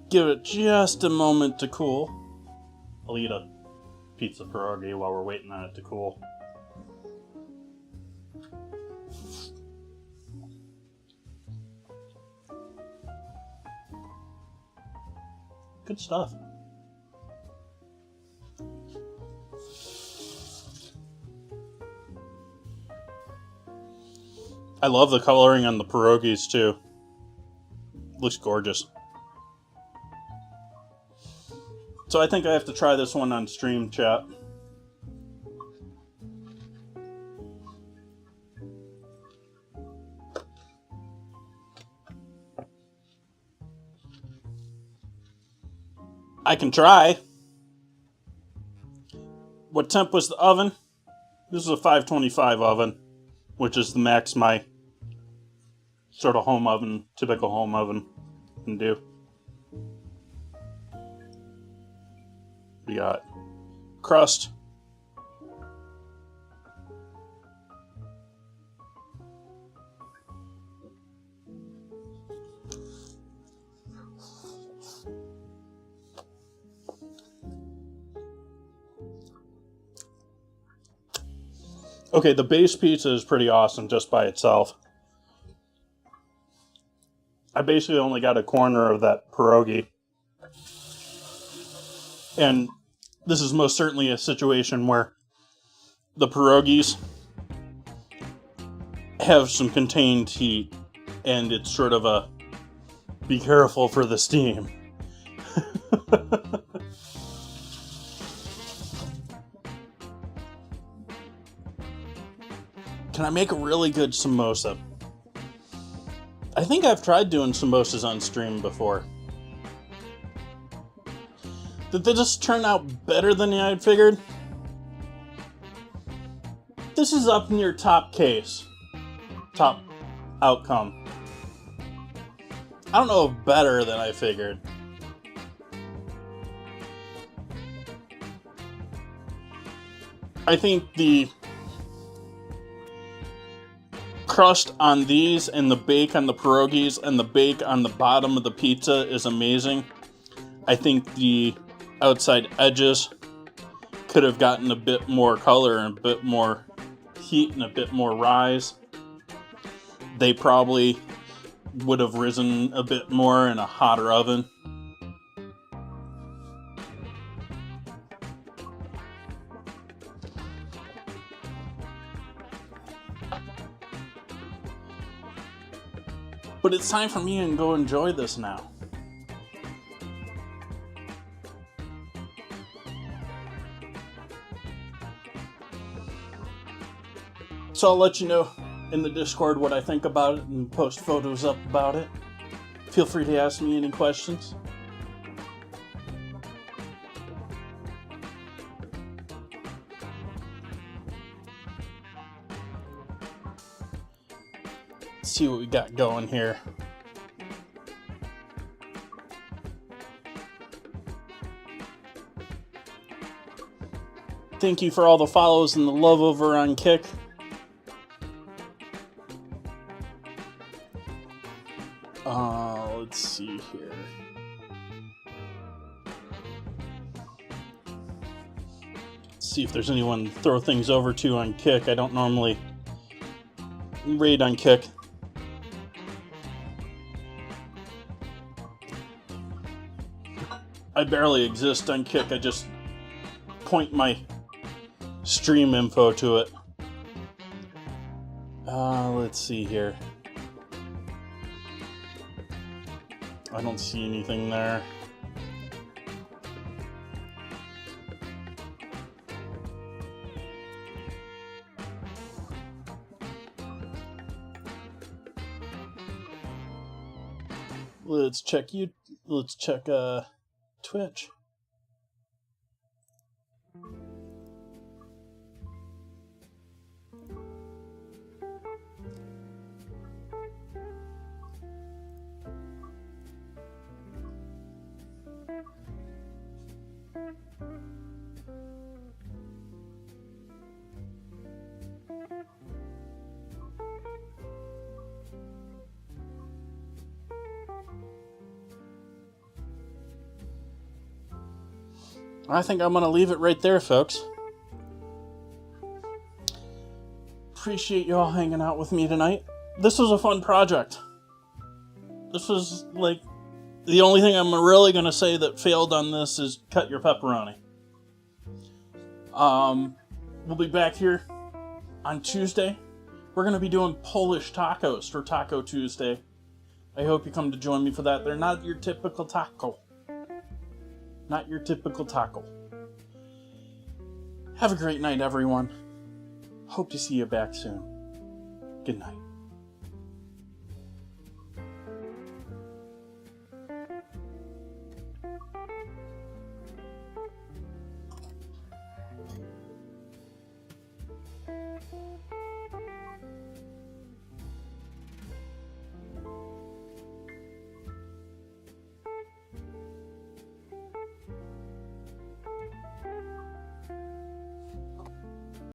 Give it just a moment to cool. I'll eat a pizza pierogi while we're waiting on it to cool. Good stuff. I love the coloring on the pierogies too. Looks gorgeous. So I think I have to try this one on stream, chat. I can try. What temp was the oven? This is a 525 oven, which is the max my sort of home oven, typical home oven can do. We got crust. Okay, the base pizza is pretty awesome just by itself. I basically only got a corner of that pierogi. And this is most certainly a situation where the pierogies have some contained heat, and it's sort of a be careful for the steam. Can I make a really good samosa? I think I've tried doing samosas on stream before. Did they just turn out better than I had figured? This is up in your top case. Top outcome. I don't know if better than I figured. I think the crust on these and the bake on the pierogies and the bake on the bottom of the pizza is amazing. I think the outside edges could have gotten a bit more color and a bit more heat and a bit more rise. They probably would have risen a bit more in a hotter oven. But it's time for me to go enjoy this now. So I'll let you know in the Discord what I think about it and post photos up about it. Feel free to ask me any questions. Let's see what we got going here. Thank you for all the follows and the love over on Kick. Let's see here. Let's see if there's anyone to throw things over to on Kick. I don't normally raid on Kick. I barely exist on Kick. I just point my stream info to it. Let's see here. I don't see anything there. Let's check Twitch. I think I'm going to leave it right there, folks. Appreciate you all hanging out with me tonight. This was a fun project. This was, like, The only thing I'm really going to say that failed on this is cut your pepperoni. We'll be back here on Tuesday. We're going to be doing Polish tacos for Taco Tuesday. I hope you come to join me for that. They're not your typical taco. Not your typical taco. Have a great night, everyone. Hope to see you back soon. Good night.